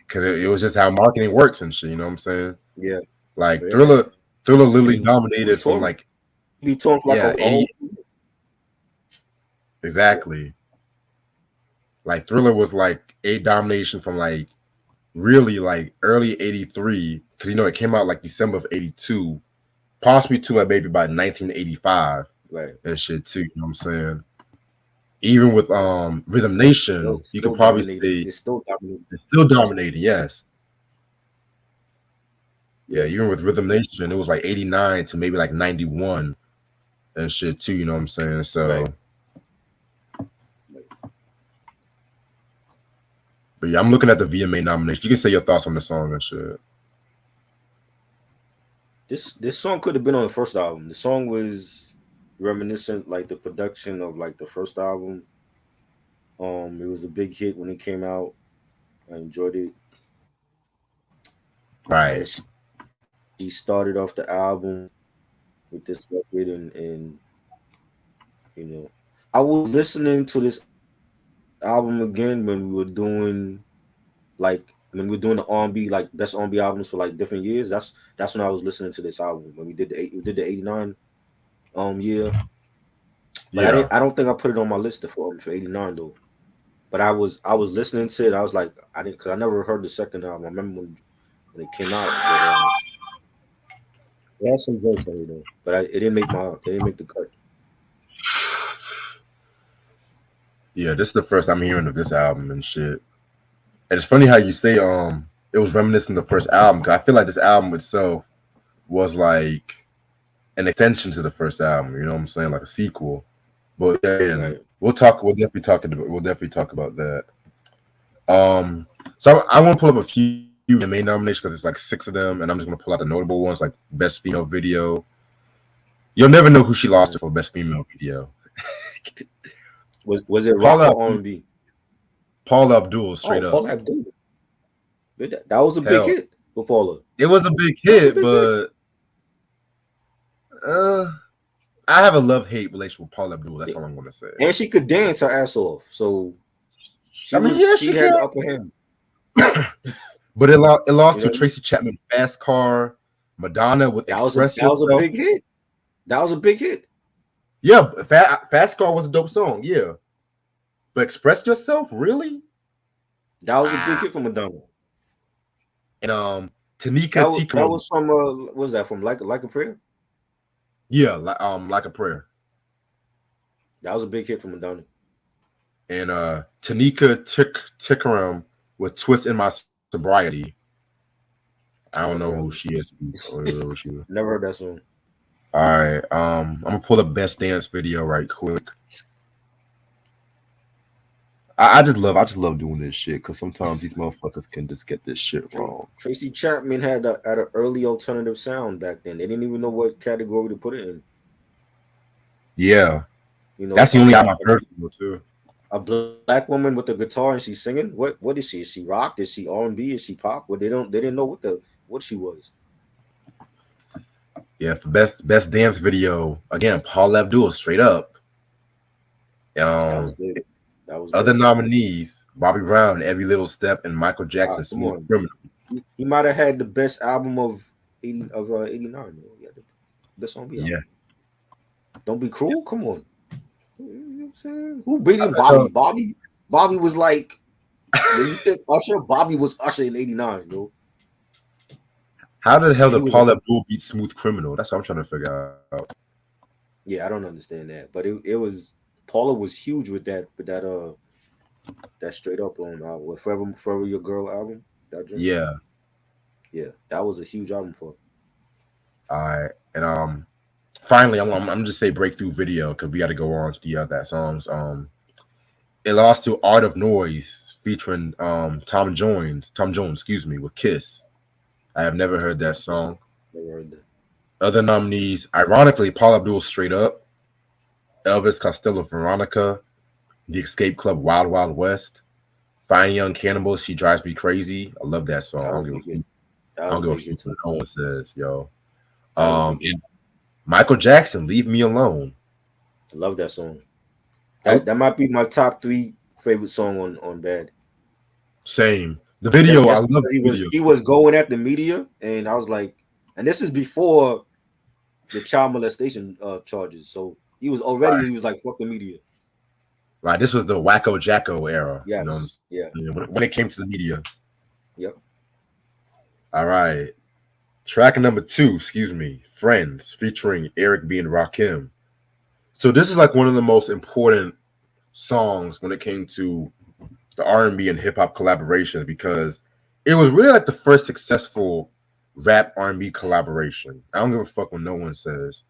Because it was just how marketing works and shit. You know what I'm saying? Yeah. Like Yeah. Thriller And literally he was dominated from touring. like He touring for like yeah a 80 whole. Yeah. exactly. Like Thriller was like a domination from like really like early '83 because you know it came out like December of '82, possibly to like maybe by 1985 Right. and shit too. You know what I'm saying? Even with Right. Rhythm Nation, you could Still probably dominated. say It's still dominated. it's still dominating. Yes, yeah. Yeah. Even with Rhythm Nation, it was like '89 to maybe like '91 and shit too. You know what I'm saying? So, Right. but yeah, I'm looking at the VMA nomination. You can say your thoughts on the song and shit. This song could have been on the first album. The song was reminiscent, like the production of like the first album. It was a big hit when it came out. I enjoyed it, and Right. she started off the album with this record, and you know, I was listening to this album again when we were doing the R&B like best R&B albums for like different years. That's when I was listening to this album when we did the 89 year. But Yeah. I don't think I put it on my list for 89 though. But I was listening to it. I was like I didn't because I never heard the second album. I remember when it came out, but it had some voice on it though. But it didn't make the cut. Yeah. This is the first I'm hearing of this album and shit. And it's funny how you say it was reminiscent of the first album because I feel like this album itself was like an extension to the first album. You know what I'm saying? Like a sequel. But yeah, and Right. we'll definitely talk about that. So I want to pull up a few main nominations because it's like 6 of them, and I'm just gonna pull out the notable ones like best female video. You'll never know who she lost Mhm. to for best female video. Was it rock Paula or R&B? Paula Abdul, straight Oh, up. Paula Abdul. That was a big Hell, hit for Paula. it was a big That was a hit, big hit. but uh, I have a love hate relationship with Paula Abdul. That's Yeah. all I'm gonna say. And she could dance her ass off. So I mean, yeah, she she had can, the upper hand. but it lost You to know, Tracy Chapman, Fast Car, Madonna with Express that was a Yourself. big hit. That was a big hit. Yeah, Fast Car was a dope song. Yeah, but Express Yourself, really? That was a big Ah. hit for Madonna. And Tanika That Tikro, was from what was that from like a prayer? yeah, like a prayer. That was a big hit for Madonna. And Tanika Tikaram with Twist in My Sobriety. I don't know Okay. who she is. Never heard that song. All right. I'm gonna pull the best dance video right quick. I just love doing this shit because sometimes these motherfuckers can just get this shit wrong. Tracy Chapman had an early alternative sound back then. They didn't even know what category to put it in. Yeah, You know, that's the only album I've heard from her too. a black woman with a guitar and she's singing. What is she? Is she rock? Is she R&B? Is she pop? Well, they didn't know what she was. Yeah, for best dance video again, Paul Abdul straight up. That was good. That was Other good. nominees: Bobby Brown, Every Little Step, and Michael Jackson, Come Smooth on. Criminal. He might have had the best album of 89. Yeah, the best R&B album. Yeah, Don't Be Cruel. Come on. You know what I'm saying? Who beat him? Bobby. Bobby was like, when you think Usher, Bobby was Usher in 89, yo. how the hell did Paul Abdul beat Smooth Criminal? That's what I'm trying to figure out. Yeah, I don't understand that. But it was Paula was huge with that straight up on with Forever Your Girl album. That joint. Yeah, that was a huge album for her. All right, and finally, I'm just say breakthrough video because we got to go on to the other songs. It lost to Art of Noise featuring Tom Jones, excuse me, with Kiss. I have never heard that song. Never heard that. Other nominees, ironically, Paul Abdul Straight Up, Elvis Costello Veronica, The Escape Club Wild Wild West, Fine Young Cannibal, She Drives Me Crazy. I love that song. I don't give a fuck what no one says, yo. And Michael Jackson, Leave Me Alone. I love that song. That might be my top 3 favorite song on Bad. Same. The video, I love the video. He was going at the media, and I was like, and this is before the child molestation charges. So he was like, fuck the media. Right. This was the Wacko Jacko era. Yes. You know, when it came to the media. Yep. All right. Track number 2, Friends, featuring Eric B. and Rakim. So this is like one of the most important songs when it came to the R&B and hip hop collaborations because it was really like the first successful rap R&B collaboration. I don't give a fuck what no one says.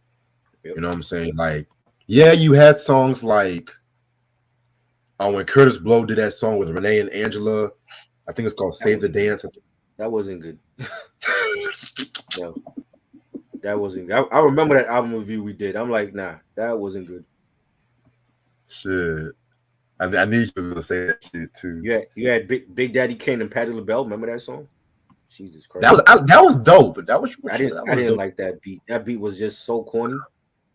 Yep. You know what I'm saying? Like, yeah, you had songs like when Curtis Blow did that song with Renee and Angela. I think it's called Save the Dance. That wasn't good. No, that wasn't good. I remember that album review we did. I'm like, nah, that wasn't good. Shit. I knew you was gonna say that shit too. You had Big Daddy Kane and Patti LaBelle. Remember that song? Jesus Christ. That was dope, but I didn't like that beat. That beat was just so corny.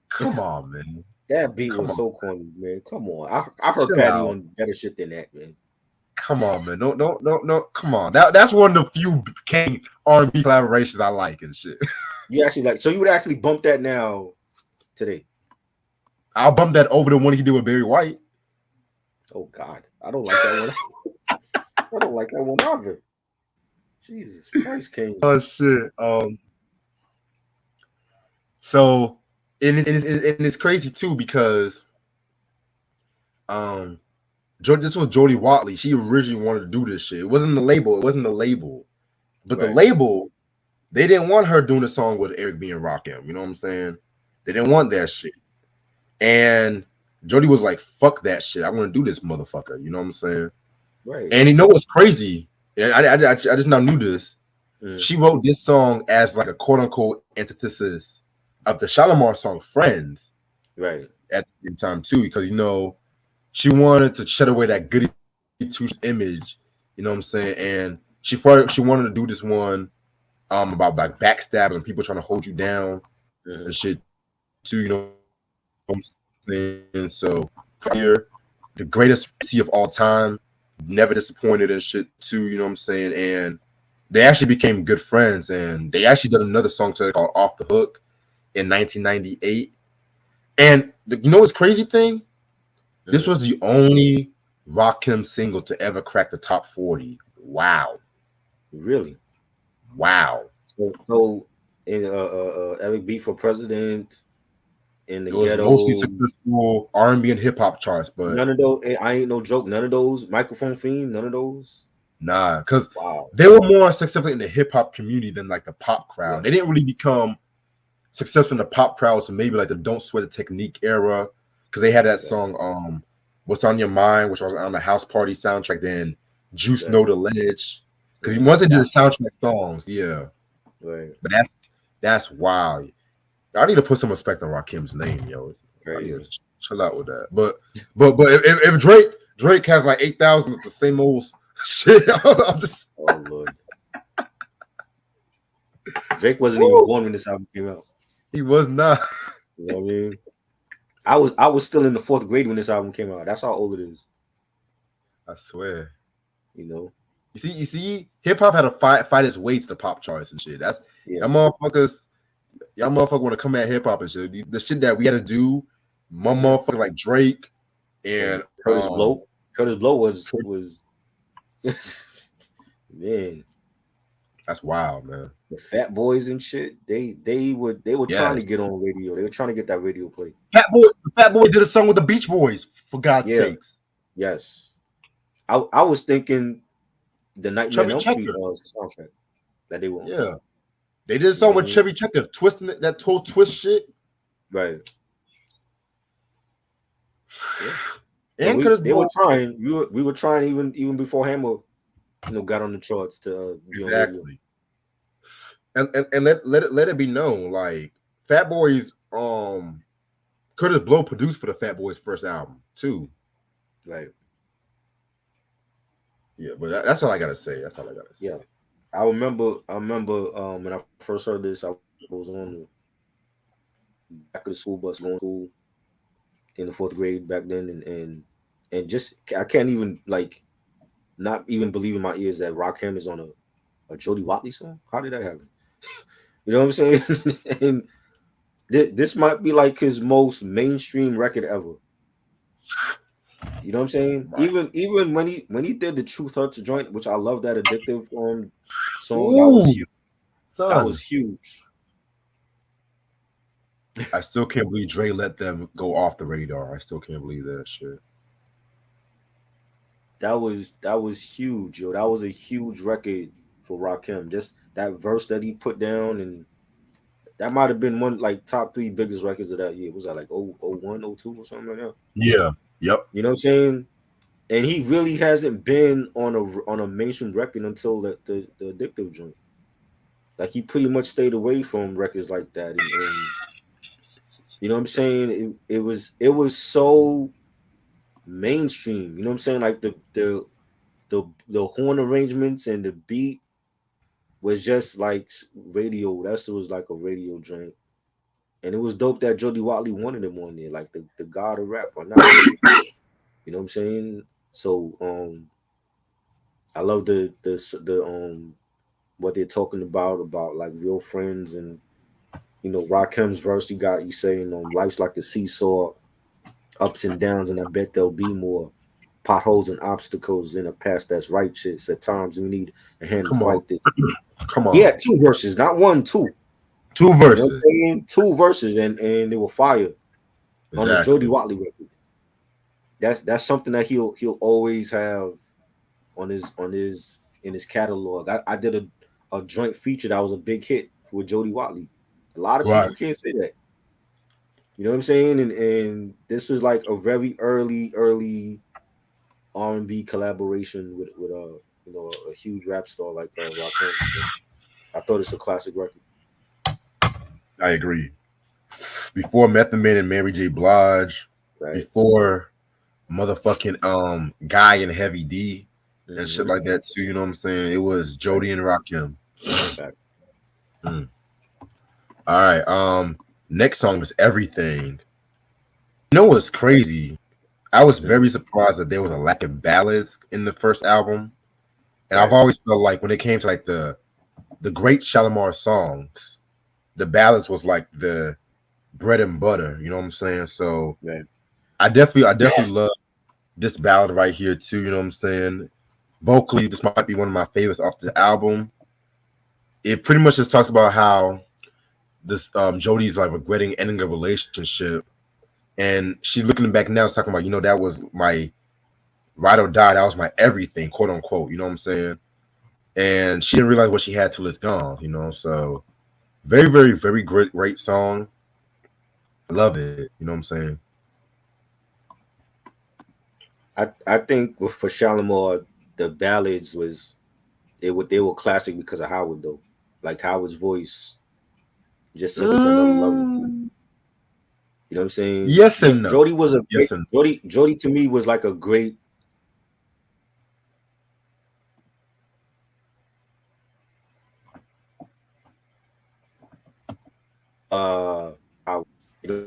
Come on, man. That beat was so corny, man. Come on. I heard Patti on better shit than that, man. Come on, man. No. Come on. That's one of the few King R&B collaborations I like and shit. You actually like, so you would actually bump that now today? I'll bump that over the one he did with Barry White. Oh God, I don't like that one. I don't like that one either. Jesus Christ, King. Oh shit. So and it's crazy too because this was Jody Watley. She originally wanted to do this shit. It wasn't the label. But right. The label, they didn't want her doing a song with Eric B. and Rakim. You know what I'm saying? They didn't want that shit. And Jody was like, fuck that shit. I want to do this motherfucker. You know what I'm saying? Right. And you know what's crazy? I just now knew this. She wrote this song as like a quote unquote antithesis of the Shalimar song Friends. Right. At the same time too, because you know, she wanted to shed away that goody two-shoes image. You know what I'm saying? And she wanted to do this one about like backstabbing and people trying to hold you down and shit too, you know what I'm saying? So here, the greatest MC of all time, never disappointed and shit too, you know what I'm saying? And they actually became good friends, and they actually did another song together called Off the Hook in 1998. And you know what's crazy thing? This was the only Rakim single to ever crack the top 40. Wow. Really? Wow. So in Eric B for President, in the Ghetto, mostly successful R&B and hip hop charts, but none of those. I ain't no joke. None of those. Microphone Fiend. None of those. Nah, because they were more successful in the hip hop community than like the pop crowd. Yeah. They didn't really become successful in the pop crowd, so maybe like the Don't Sweat the Technique era, because they had that song What's on Your Mind, which was on the House Party soundtrack. Then Juice Know the Ledge, because once they did the soundtrack songs, right. But that's wild. I need to put some respect on Rakim's name, yo. Crazy. I need to chill out with that. But if Drake has like 8,000, it's the same old shit. I'm just. Oh Lord. Drake wasn't even born when this album came out. He was not. You know what I mean? I was still in the 4th grade when this album came out. That's how old it is. I swear. You know. You see, hip hop had to fight its way to the pop charts and shit. That's y'all motherfuckers want to come at hip hop and shit. The shit that we had to do, my motherfuckers like Drake and Curtis Blow. Curtis Blow was man. That's wild, man. The Fat Boys and shit. They were trying to get on radio. They were trying to get that radio play. Fat Boy did a song with the Beach Boys, for God's sakes. Yes. I was thinking the Nightmare on Elm Street soundtrack that they were on. Yeah. They did a song with Chevy Checker, twisting that total twist shit. Right. Yeah. And they were trying. We were trying even before Hammer, got on the charts to exactly. And let it be known, like Fat Boys, Curtis Blow produced for the Fat Boys' first album too. Right. Yeah, but that's all I gotta say. Yeah, I remember when I first heard this, I was on the back of the school bus going to school in the 4th grade back then, and just I can't even not even believe in my ears that Rakim is on a Jody Watley song. How did that happen? You know what I'm saying? And this might be like his most mainstream record ever. You know what I'm saying? Right. Even when he did the Truth Hurts joint, which I love, that Addictive song. Ooh, that was huge. Son. That was huge. I still can't believe Dre let them go off the radar. I still can't believe that shit. That was huge, yo. That was a huge record for Rakim. Just that verse that he put down, and that might have been one top 3 biggest records of that year. Was that 01, 02 or something like that? Yeah. Yep. You know what I'm saying? And he really hasn't been on a mainstream record until the Addictive joint. He pretty much stayed away from records like that, and you know what I'm saying? It was so mainstream. You know what I'm saying? The horn arrangements and the beat was just like radio. That was like a radio joint. And it was dope that Jody Watley wanted him on there, like the god of rap or not. You know what I'm saying? So I love the what they're talking about like real friends, and Rakim's verse he's saying life's like a seesaw, ups and downs, and I bet there'll be more potholes and obstacles in a past that's righteous. At times we need a hand to fight this. Come on. He had 2 verses, not 1, 2. 2 verses. You know 2 verses, and they were fire on the Jody Watley record. That's something that he'll always have in his catalog. I did a joint feature that was a big hit with Jody Watley. A lot of people can't say that. You know what I'm saying? And this was like a very early R&B collaboration with a huge rap star like Rakim. I thought it's a classic record. I agree. Before Method Man and Mary J. Blige, before motherfucking Guy and Heavy D and shit like that too. You know what I'm saying? It was Jody and Rakim. All right. Next song is Everything. You know what's crazy? I was very surprised that there was a lack of ballads in the first album, and I've always felt like when it came to like the great Shalimar songs, the ballads was like the bread and butter. You know what I'm saying? So I definitely love this ballad right here too. You know what I'm saying? Vocally, this might be one of my favorites off the album. It pretty much just talks about how this Jody's like regretting ending a relationship. And she's looking back now, talking about, that was my ride or die. That was my everything, quote unquote. You know what I'm saying? And she didn't realize what she had till it's gone. So Very, very, very great song. I love it. You know what I'm saying? I think for Shalimar, the ballads they were classic because of Howard though. Like Howard's voice just took it to another level. Mm, You know what I'm saying? yes and no. Jody was a great Yes and Jody to me was like a great Howard. You know,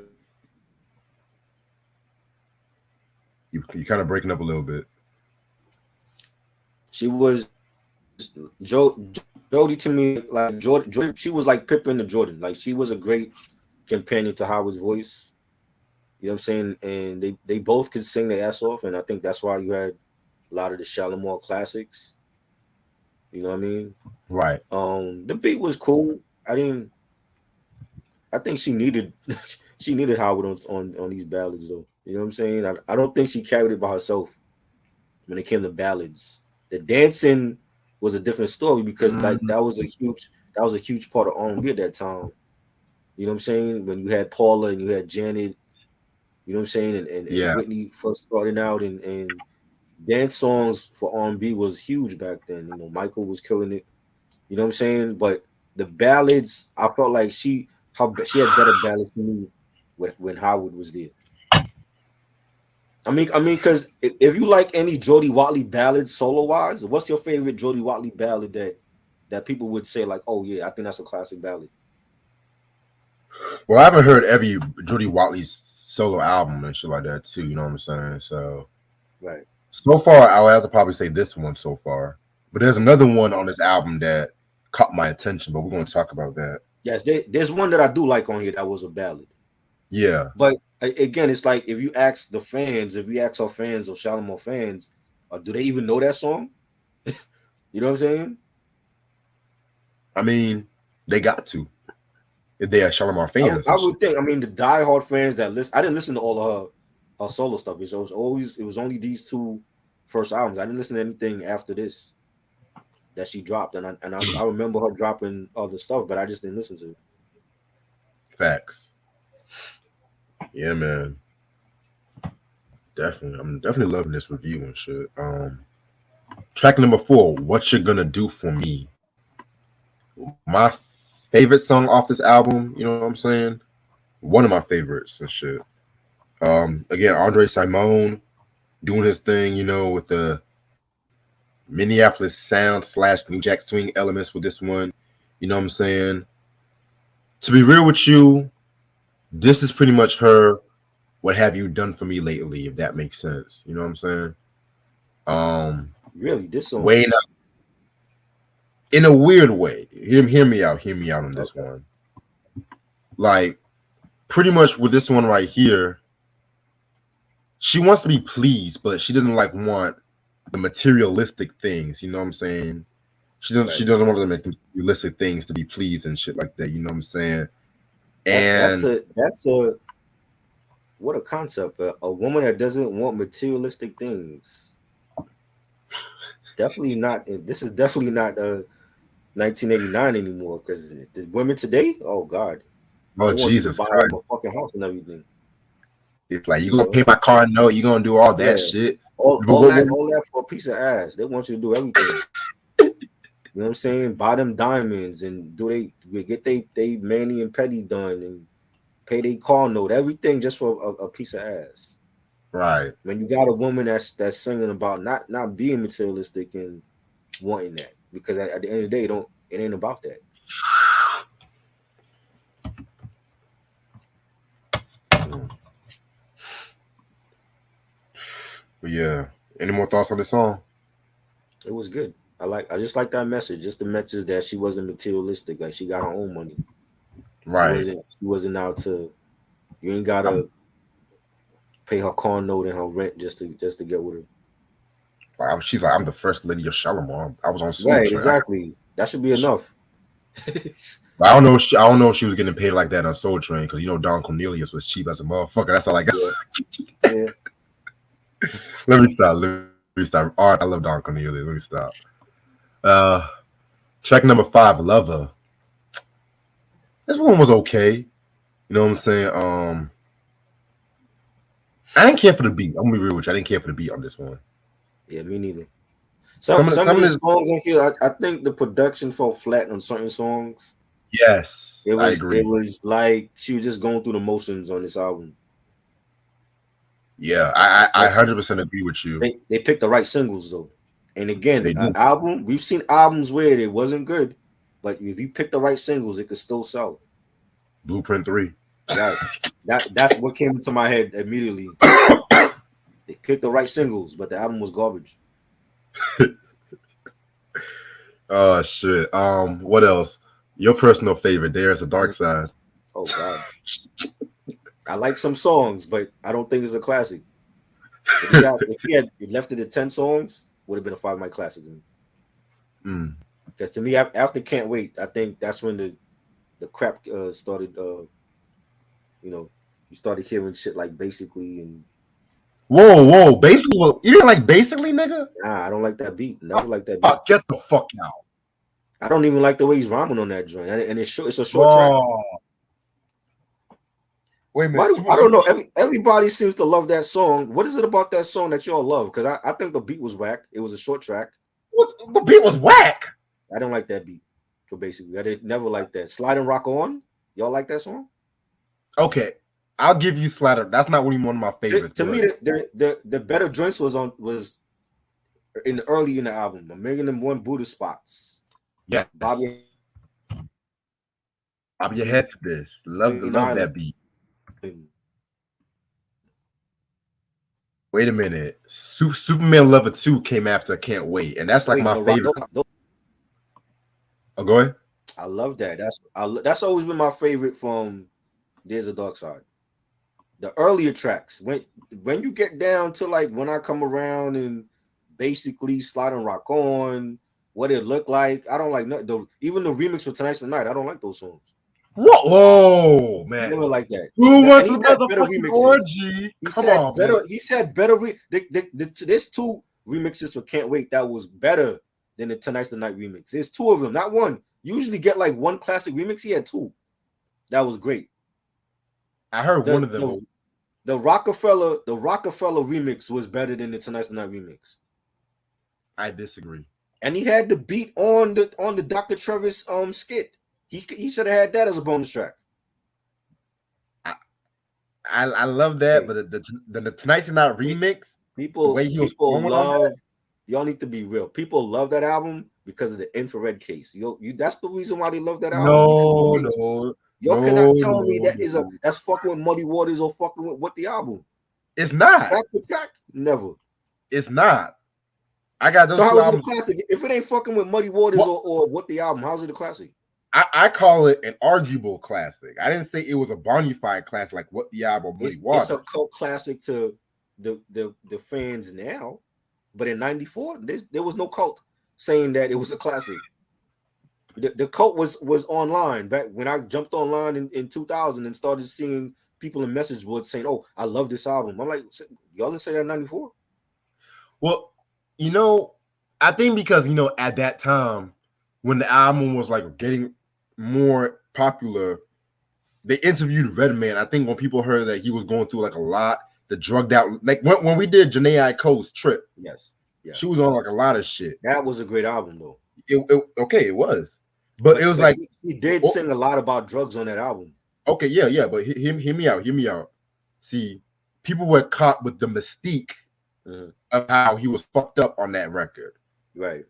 you kind of breaking up a little bit. she was Jody to me like Jordan. She was like Pippen to Jordan. Like she was a great companion to Howard's voice. You know what I'm saying? And they both could sing their ass off, and I think that's why you had a lot of the Shalimar classics. You know what I mean? Right. The beat was cool. I didn't. I think she needed she needed Howard on these ballads though. You know what I'm saying? I don't think she carried it by herself when it came to ballads. The dancing was a different story because like Mm, that was a huge part of R&B at that time. You know what I'm saying? When you had Paula and you had Janet, you know what I'm saying, and yeah. Whitney first starting out and dance songs for R&B was huge back then. You know, Michael was killing it. You know what I'm saying? But the ballads, I felt like she had better ballads than me when Howard was there. Because if you like any Jody Watley ballads solo wise, what's your favorite Jody Watley ballad that people would say like, oh yeah, I think that's a classic ballad. Well, I haven't heard every Jody Watley's solo album and shit like that too. You know what I'm saying? Right. So far, I would have to probably say this one so far. But there's another one on this album that caught my attention. But we're going to talk about that. Yes, there's one that I do like on here that was a ballad. Yeah. But again, it's like if you ask the fans, if you ask our fans or Shalimar fans, do they even know that song? You know what I'm saying? I mean, they got to if they are Shalimar fans I and shit. would think. I mean, the diehard fans that listen. I didn't listen to all of her solo stuff. It was only these two first albums. I didn't listen to anything after this that she dropped, I remember her dropping other stuff, but I just didn't listen to it. Facts. Yeah, man. Definitely. I'm definitely loving this review and shit. Track number 4, What You Gonna Do For Me. My favorite song off this album, you know what I'm saying? One of my favorites and shit. Again, Andre Simone doing his thing, you know, with the Minneapolis sound / New Jack Swing elements with this one. You know what I'm saying? To be real with you, this is pretty much her. What have you done for me lately? If that makes sense, you know what I'm saying? Um, Really, this song? Wayne, in a weird way. Hear me out. Hear me out on this Okay, one. Like pretty much with this one right here, she wants to be pleased, but she doesn't like want the materialistic things. You know what I'm saying? She right. doesn't want to make the realistic things to be pleased and shit like that. You know what I'm saying? That's And a what a concept. A woman that doesn't want materialistic things. Definitely not. This is definitely not 1989 anymore. Because the women today, oh god, oh they want you to Jesus buy them Christ, a fucking house and everything. it's like you You gonna know, pay my car note, you gonna do all that yeah. shit. All that for a piece of ass. They want you to do everything. You know what I'm saying? Buy them diamonds and get they manly and petty done and pay their car note, everything just for a piece of ass. Right. When you got a woman that's singing about not being materialistic and wanting that, because at the end of the day, it ain't about that. But yeah. Any more thoughts on this song? It was good. I just like that message, just the message that she wasn't materialistic, like she got her own money. Right. She wasn't out to you ain't gotta I'm pay her car note and her rent just to get with her. she's like, I'm the first lady of Shalimar. I was on Soul Right, Train. exactly. That should be enough. I don't know. I don't know if she was getting paid like that on Soul Train because you know Don Cornelius was cheap as a motherfucker. That's all I got. Yeah, yeah. Let me stop. Let me stop. All right, I love Don Cornelius. Let me stop. Uh, Track number 5, Lover. This one was okay. You know what I'm saying? I didn't care for the beat. I'm gonna be real with you. I didn't care for the beat on this one. Yeah, me neither. Some Some of of the this, songs on here, I think the production fell flat on certain songs. yes, It I was it agree. was like she was just going through the motions on this album. Yeah, I But 100% agree with you. they picked the right singles though. And again, They an do. album, we've seen albums where it wasn't good, but if you pick the right singles, it could still sell. Blueprint 3. Yes. That's what came into my head immediately. They picked the right singles, but the album was garbage. Oh shit. What else? Your personal favorite? There's a dark side. Oh God. I like some songs, but I don't think it's a classic. If he had left it at 10 songs, would have been a 5 mic classic to me. Mm. Because to me, after Can't Wait, I think that's when the crap started. You started hearing shit like Basically and Whoa. Basically, well, you didn't like basically, nigga? nah, I don't like that beat. Never like that beat. Fuck, get the fuck out. I don't even like the way he's rhyming on that joint, and it's short. It's a short track. Oh. Wait a minute. I don't know. Everybody seems to love that song. What is it about that song that y'all love? Because I think the beat was whack. It was a short track. What, the beat was whack. I don't like that beat. So basically, I didn't never like that. Slide and Rock On. Y'all like that song? Okay, I'll give you Slatter. That's not really one of my favorites. To me, the better joints was in the early in the album. A Million and One Buddha Spots. Yeah, Bob your head to this. Love that beat. Wait a minute. Superman Lover 2 came after Can't Wait, and that's like my favorite. Oh, go ahead. I love that. That's always been my favorite from There's a Dark Side. The earlier tracks, when you get down to like When I Come Around and Basically Slide and Rock On, What It Look Like, I don't like even the remix for Tonight's the Night. I don't like those songs. Whoa, man! Never like that. Who wants a motherfucking orgy? Come on, better. man. He said better. There's 2 remixes for Can't Wait that was better than the Tonight's the Night remix. There's 2 of them, not one. You usually get like 1 classic remix. He had 2. That was great. I heard one of them. The Rockefeller remix was better than the Tonight's the Night remix. I disagree. And he had the beat on the Dr. Travis skit. He should have had that as a bonus track. I love that, but the Tonight's the Night remix, people love. Y'all need to be real. People love that album because of the infrared case. That's the reason why they love that album. Y'all cannot tell me that's fucking with Muddy Waters or fucking with What the Album. It's not. Back to back, never. It's not. I got those. So how is it a classic? If it ain't fucking with Muddy Waters or What the Album, how's it a classic? I call it an arguable classic. I didn't say it was a bona fide classic like What the Album. It's a cult classic to the fans now, but in '94 there was no cult saying that it was a classic. The cult was online back when I jumped online in 2000 and started seeing people in message boards saying, "Oh, I love this album." I'm like, y'all didn't say that in '94. Well, I think because at that time when the album was like getting more popular, they interviewed Redman. I think when people heard that he was going through like a lot, the drugged out, like when we did Janae Aiko's Trip, yes, she was on like a lot of shit. That was a great album though. It was. But it was like he did sing a lot about drugs on that album. Okay, yeah, but hear me out. See, people were caught with the mystique of how he was fucked up on that record. Right.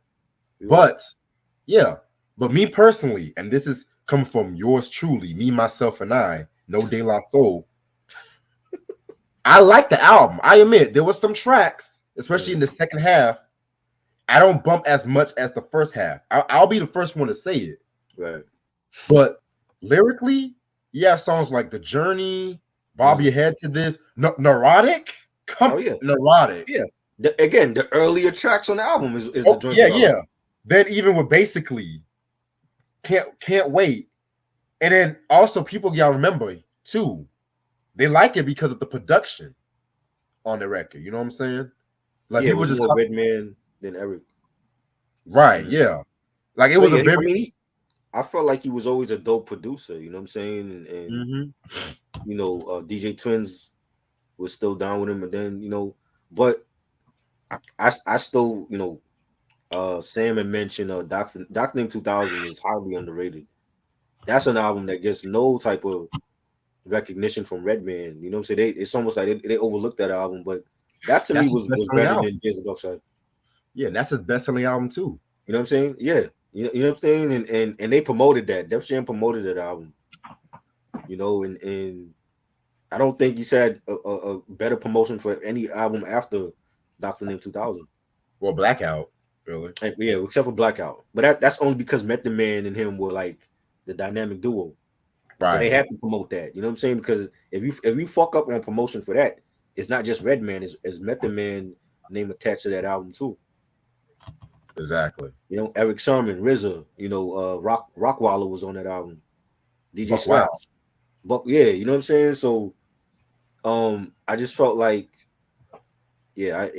But me personally, and this is coming from yours truly, me, myself, and I, No De La Soul. I like the album. I admit there was some tracks, especially in the second half, I don't bump as much as the first half. I'll be the first one to say it. Right. But lyrically, you have songs like The Journey, Bob Your Head to This, Neurotic. Neurotic. Yeah. The earlier tracks on the album is the joint. Yeah. Then even with Basically, Can't Wait. And then also people gotta remember too, they like it because of the production on the record. You know what I'm saying? Like people just Redman than Eric. Right, yeah. Like it was I felt like he was always a dope producer. You know what I'm saying? And Mm-hmm. DJ Twins was still down with him, and then but I still Sam had mentioned Doctor Name 2000 is highly underrated. That's an album that gets no type of recognition from Redman. You know what I'm saying? It's almost like they overlooked that album, but that to me That's his was best-selling better album. than Jazz Dark Side. Yeah, that's his best-selling album too. You know what I'm saying? Yeah. You know what I'm saying? And they promoted that. Def Jam promoted that album. And I don't think you said a better promotion for any album after Doctor Name 2000. Well, Blackout, really. And, yeah, except for Blackout. But that's only because Method Man and him were like the dynamic duo. So they Right. have to promote that. You know what I'm saying? Because if you fuck up on promotion for that, it's not just Redman, it's Method Man name attached to that album too. Exactly. Eric Sermon, RZA, Rockwaller was on that album. DJ Buck Wild. Scratch. But yeah, you know what I'm saying? So I just felt like I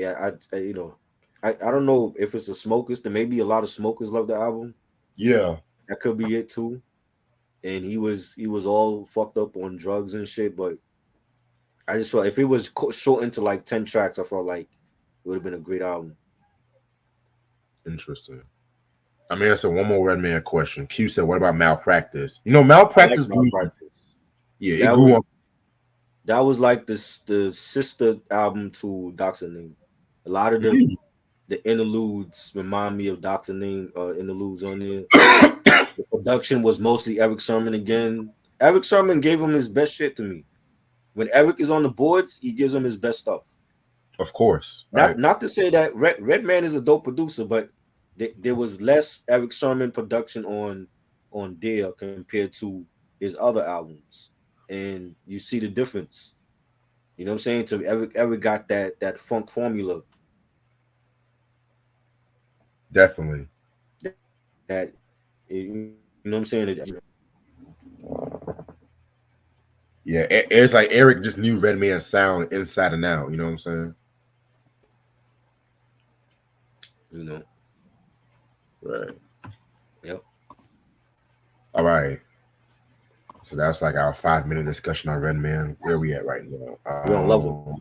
don't know if it's the smokers, then maybe a lot of smokers love the album. Yeah. That could be it too. And he was all fucked up on drugs and shit, but I just felt if it was short into like 10 tracks, I felt like it would have been a great album. Interesting. I mean, that's a one more Redman question. Q said, "What about Malpractice?" I like Malpractice grew. Malpractice. Yeah, it That grew on. was that was like the sister album to Doctor Name. A lot of the interludes remind me of Doctor Name interludes on there. The production was mostly Eric Sermon again. Eric Sermon gave him his best shit to me. When Eric is on the boards, he gives him his best stuff. Of course, right? Not to say that Redman is a dope producer, but there was less Eric Sermon production on Dare compared to his other albums, and you see the difference. You know what I'm saying? To Eric got that funk formula Definitely. that you know what I'm saying. Yeah, it's like Eric just knew Redman's sound inside and out. You know what I'm saying? You know. Right. Yep. All right. So that's like our 5-minute discussion on Redman. Where are we at right now? We're on Lover.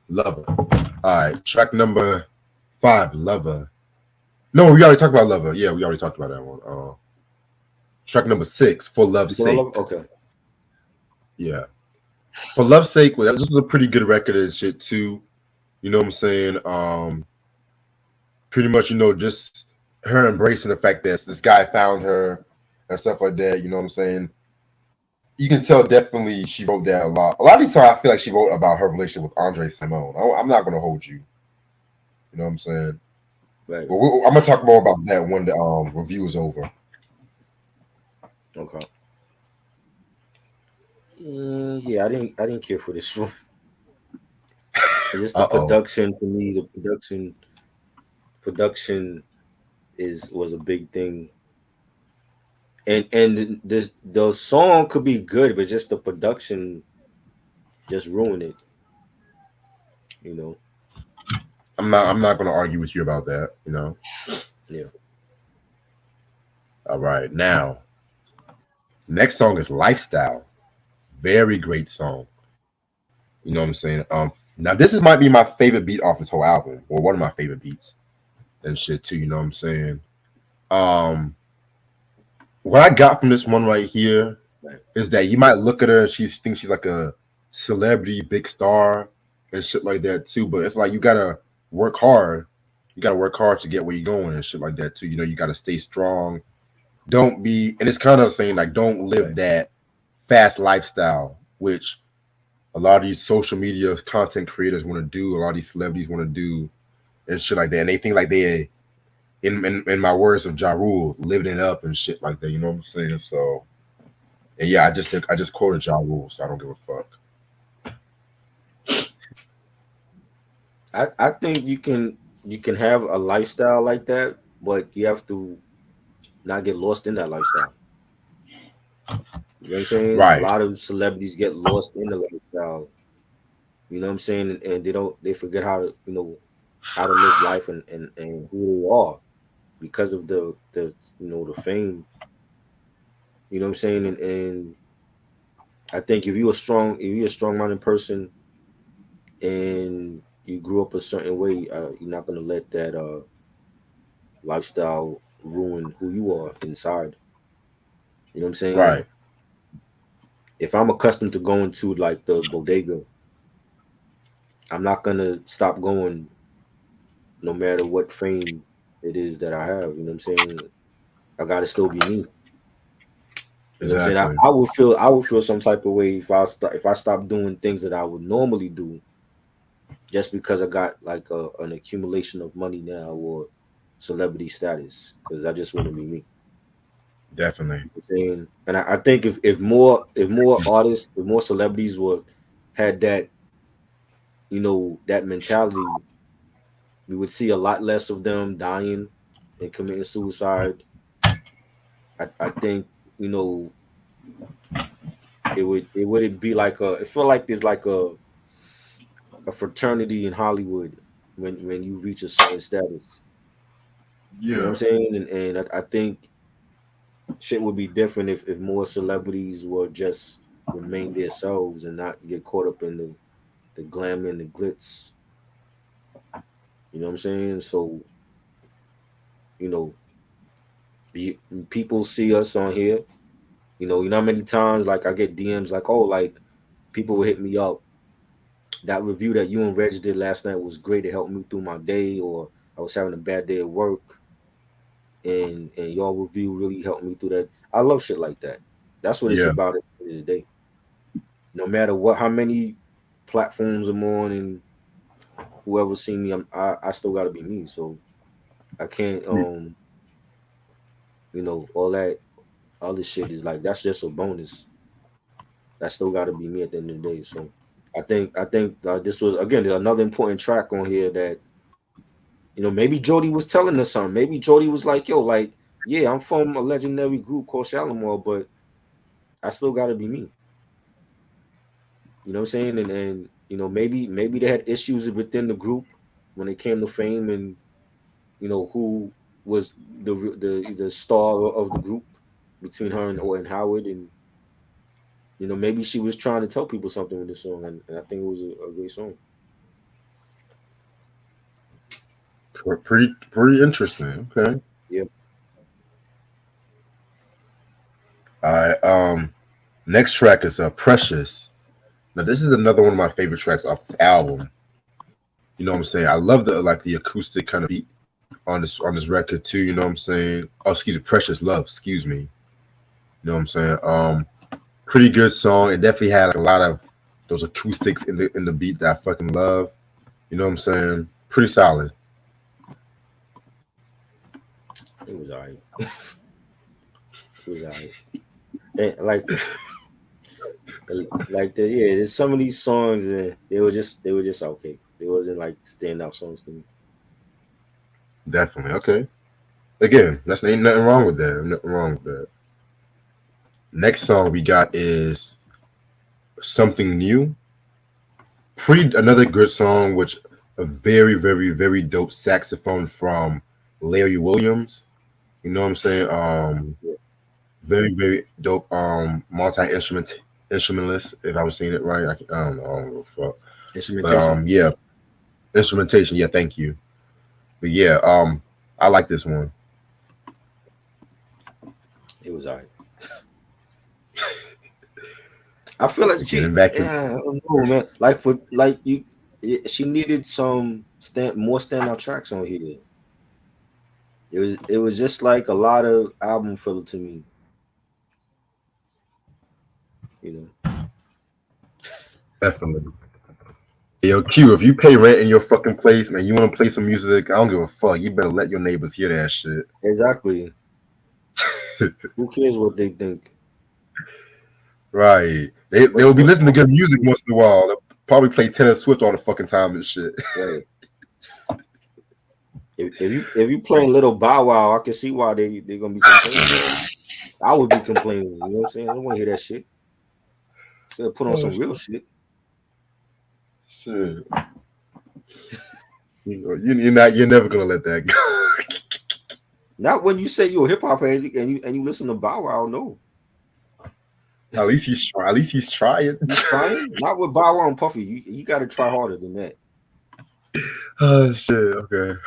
Lover. All right. Track number 5, Lover. No, we already talked about Lover. Yeah, we already talked about that one. Track number 6, For Love's Still on Sake. Lover? Okay. Yeah. For Love's Sake, well, this was a pretty good record and shit too. You know what I'm saying? Pretty much, just her embracing the fact that this guy found her and stuff like that. You know what I'm saying? You can tell definitely she wrote that a lot. A lot of these songs, I feel like she wrote about her relationship with Andre Simone. I'm not gonna hold you. You know what I'm saying? Right. But I'm gonna talk more about that when the review is over. Okay. Yeah, I didn't care for this one. Just the Uh-oh. production for me. The production was a big thing, and the song could be good, but just the production just ruined it. You know. I'm not gonna argue with you about that. Yeah. All right. Now, next song is Lifestyle. Very great song. You know what I'm saying? Now might be my favorite beat off this whole album, or one of my favorite beats and shit too. You know what I'm saying? Um, what I got from this one right here Right. is that you might look at her, she thinks she's like a celebrity, big star, and shit like that too. But it's like you gotta work hard. You gotta work hard to get where you're going and shit like that too. You gotta stay strong. Don't be, and it's kind of saying like don't live Right. that fast lifestyle, which a lot of these social media content creators want to do, a lot of these celebrities want to do, and shit like that. And they think like they, in my words of Ja Rule, living it up and shit like that. You know what I'm saying? So, and yeah, I just quoted Ja Rule, so I don't give a fuck. I think you can have a lifestyle like that, but you have to not get lost in that lifestyle. You know what I'm saying? A Right. lot of celebrities get lost in the lifestyle. You know what I'm saying? And they forget how to live life and who they are because of the fame. You know what I'm saying? And I think if you're a strong-minded person and you grew up a certain way, you're not gonna let that lifestyle ruin who you are inside. You know what I'm saying? Right. If I'm accustomed to going to like the bodega, I'm not gonna stop going no matter what fame it is that I have. You know what I'm saying? I gotta still be me. You know what I'm saying? Exactly. I would feel some type of way if I stop doing things that I would normally do just because I got like an accumulation of money now or celebrity status because I just want to be me. Definitely. You know what I'm saying, and I think if more artists, if more celebrities were had that that mentality, we would see a lot less of them dying and committing suicide. I think you know it wouldn't be like I feel like there's like a fraternity in Hollywood when you reach a certain status. You know what I'm Yeah. saying? And I think shit would be different if more celebrities were just remain themselves and not get caught up in the glamour and the glitz. You know what I'm saying? So, you know, be, people see us on here. You know how many times like I get DMs like, oh, like people will hit me up. That review that you and Reg did last night was great. It helped me through my day, or I was having a bad day at work, and your review really helped me through that. I love shit like that. That's what it's Yeah. about at the end of the day. No matter how many platforms I'm on, and whoever see me, I still gotta be me. So I can't all that other shit is like that's just a bonus. That still gotta be me at the end of the day. So I think this was again another important track on here that maybe Jody was telling us something. Maybe Jody was like, yo, like, yeah, I'm from a legendary group called Shalimar, but I still gotta be me. You know what I'm saying? And maybe they had issues within the group when it came to fame and who was the star of the group between her and Howard, and maybe she was trying to tell people something with this song, and I think it was a great song. Pretty interesting. Okay. Yeah, All right. Next track is Precious. Now this is another one of my favorite tracks off this album. You know what I'm saying? I love the acoustic kind of beat on this record too. You know what I'm saying? Oh, excuse me, Precious Love. Excuse me. You know what I'm saying? Pretty good song. It definitely had like a lot of those acoustics in the beat that I fucking love. You know what I'm saying? Pretty solid. it was alright. It was alright. And, there's some of these songs they were just okay. They wasn't like standout songs to me. Definitely. Okay. Again, that's ain't nothing wrong with that. Nothing wrong with that. Next song we got is Something New. Pretty another good song, which a very, very, very dope saxophone from Larry Williams. You know what I'm saying? Yeah. Very, very dope instrumentalist, if I was saying it right. I don't know fuck. But Instrumentation. yeah, instrumentation, yeah, thank you. But yeah, I like this one. It was alright. I feel like Getting back to yeah, I don't know, man. Like for like she needed some more standout tracks on here. It was just like a lot of album filler to me, you know. definitely. Hey, yo, Q, if you pay rent in your fucking place, man, you want to play some music, I don't give a fuck. You better let your neighbors hear that shit. Exactly. Who cares what they think? Right. They'll be What listening to songs good do music you once in a while. They'll probably play Taylor Swift all the fucking time and shit. right? If you playing Little Bow Wow, I can see why they're gonna be complaining. I would be complaining. You know what I'm saying? I don't want to hear that shit. Gotta put on Oh, some real shit. shit. You're never gonna let that go. Not when you say you're a hip hop head and you listen to Bow Wow. No, At least he's trying. At least he's trying. He's trying, not with Bow Wow and Puffy. You got to try harder than that. Oh shit. Okay.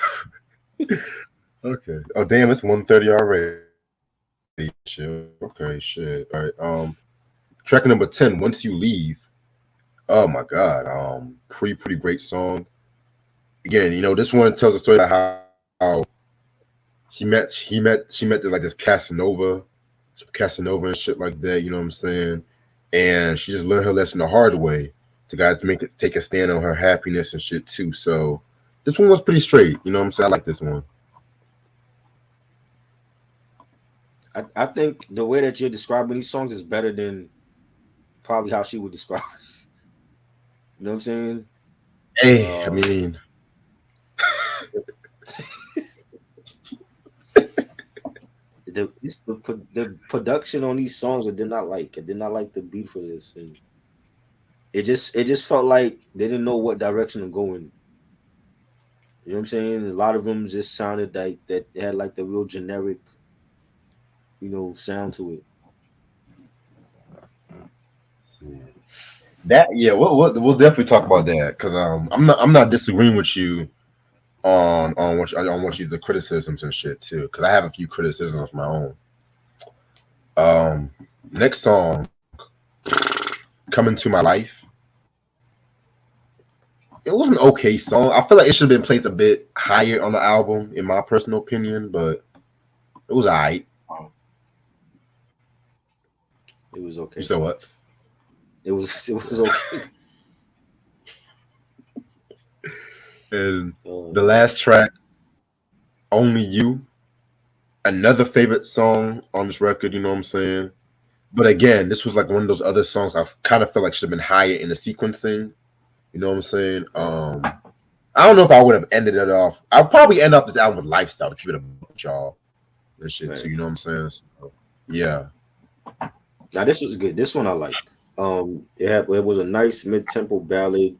Okay. Oh damn, it's 1:30 already. Shit. Okay. Shit. All right. Track number 10. Once you leave. Oh my god. Pretty great song. Again, this one tells a story about how she met like this Casanova and shit like that. You know what I'm saying? And she just learned her lesson the hard way. To God to take a stand on her happiness and shit too. So this one was pretty straight. You know what I'm saying? I like this one. I think the way that you're describing these songs is better than probably how she would describe it. You know what I'm saying? Hey, I Uh, mean, the production on these songs I did not like. I did not like the beat for this, and it just felt like they didn't know what direction to go in. You know what I'm saying? A lot of them just sounded like that they had like the real generic, sound to it. that yeah, we'll definitely talk about that because I'm not disagreeing with you on what you the criticisms and shit too because I have a few criticisms of my own. Um, Next song, "Come Into My Life." It was an okay song. I feel like it should have been placed a bit higher on the album, in my personal opinion, but it was alright. It was You okay. said what? It was okay. And the Man. last track, "Only You," another favorite song on this record. You know what I'm saying? But again, this was like one of those other songs I kind of felt like should have been higher in the sequencing. You know what I'm saying? Right. I don't know if I would have ended it off. I'll probably end off this album with "Lifestyle," which would have bumped y'all and shit too. Right. You know what I'm saying? So, yeah, Now this was good. This one I like. It was a nice mid tempo ballad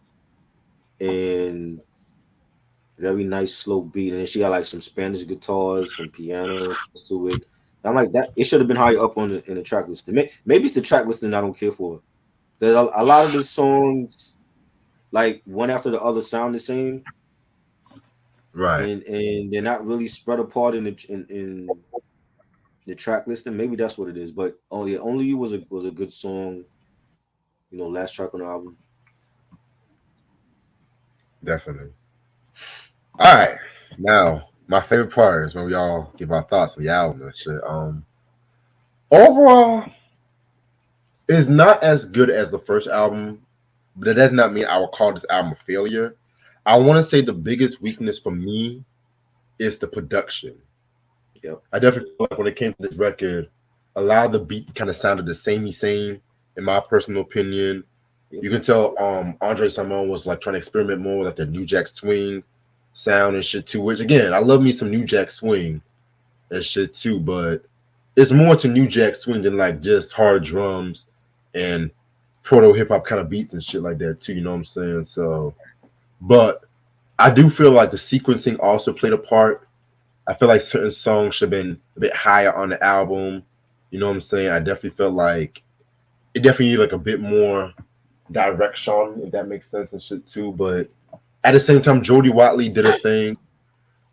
and very nice slow beat, and then she got like some Spanish guitars, some piano to it. I'm like that. It should have been higher up on in the track listing. Maybe it's the track listing I don't care for. There's a lot of the songs, like one after the other, sound the same, right, and they're not really spread apart in the track listing. Maybe that's what it is. But oh yeah, only you was a good song. Last track on the album. definitely. All right, now my favorite part is when we all give our thoughts on the album and shit. Overall, it's not as good as the first album, but it does not mean I will call this album a failure. I want to say the biggest weakness for me is the production. Yep. I definitely feel like when it came to this record, a lot of the beats kind of sounded the same, in my personal opinion. Yep. You can tell Andre Simone was like trying to experiment more with like the New Jack Swing sound and shit too, which again, I love me some New Jack Swing and shit too, but it's more to New Jack Swing than like just hard drums and proto hip hop kind of beats and shit like that too, you know what I'm saying? So, but I do feel like the sequencing also played a part. I feel like certain songs should have been a bit higher on the album. You know what I'm saying? I definitely felt like it definitely needed like a bit more direction, if that makes sense and shit too. But at the same time, Jody Watley did her thing.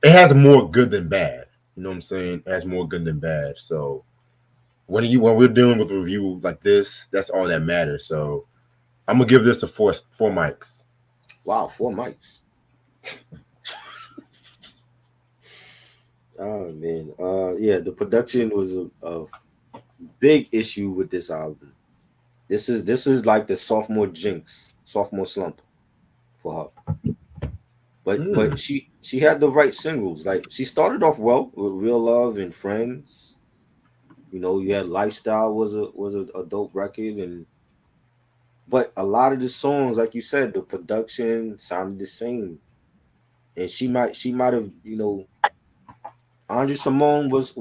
It has more good than bad. You know what I'm saying? It has more good than bad. So when we're dealing with a review like this, that's all that matters. So I'm gonna give this a four mics. Wow, 4 mics. Oh man. Yeah, the production was a big issue with this album. This is like the sophomore jinx, sophomore slump for her. But Hmm. she had the right singles. Like she started off well with Real Love and Friends. You had Lifestyle was a dope record, and but a lot of the songs, like you said, the production sounded the same. And she might have, Andre Simone was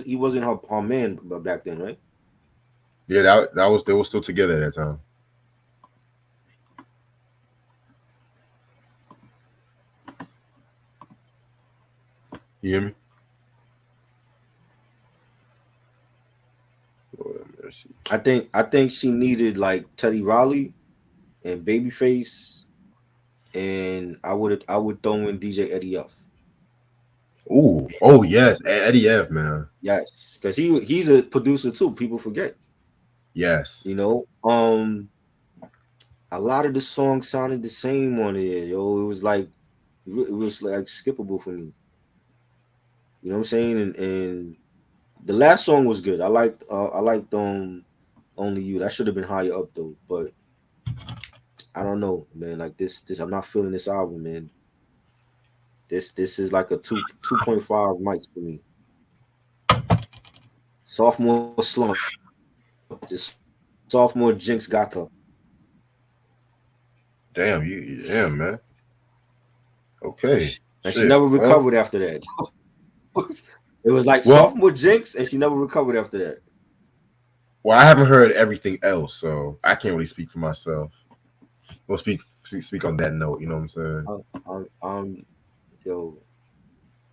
he wasn't her man back then, right? Yeah, that was they were still together at that time. You hear me? I think she needed like Teddy Riley and Babyface, and I would throw in DJ Eddie F. Ooh, oh yes, Eddie F, man. Yes, because he's a producer too. People forget, you Yes, know. A lot of the songs sounded the same on it. Yo. It was like skippable for me. You know what I'm saying? And the last song was good. I liked Only You. That should have been higher up though. But I don't know, man. Like this I'm not feeling this album, man. This is like a 2.5 mics for me. Sophomore slump. This sophomore jinx got her. damn, man. Okay, And she shit. never Well, recovered after that. It was like well, sophomore jinx, and she never recovered after that. well. I haven't heard everything else, so I can't really speak for myself. Well, speak on that note. You know what I'm saying? Um, yo,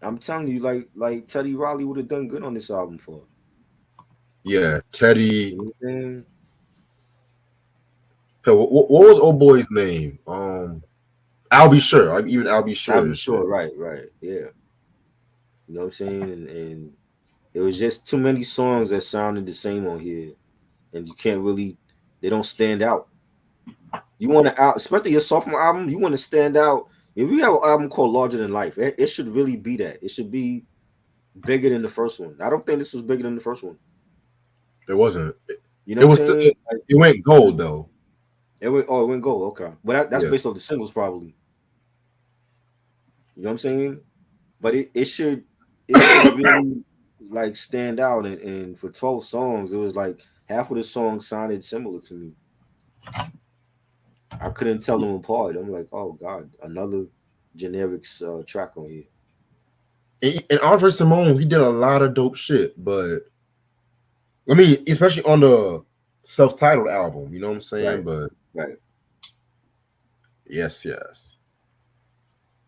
I'm telling you, like Teddy Riley would have done good on this album for her. Yeah, Teddy. You know what I'm saying? Hell, what was old boy's name? I'll be sure. Like even I'll be I'll sure be and shit. sure, right, yeah. You know what I'm saying? And it was just too many songs that sounded the same on here, and you can't really, they don't stand out. You want to out, especially your sophomore album. You want to stand out. If you have an album called Larger Than Life, it should really be that. It should be bigger than the first one. I don't think this was bigger than the first one. It wasn't. You know It what I'm was. saying? Like, It went gold though. it went gold. Okay, but that's Yeah. based off the singles probably. You know what I'm saying? But it should really like stand out. And for 12 songs, it was like half of the songs sounded similar to me. I couldn't tell them apart. I'm like, oh god, another generics track on here. And Andre Simone, he did a lot of dope shit, but I mean, especially on the self-titled album, you know what I'm saying? Right, But right. yes.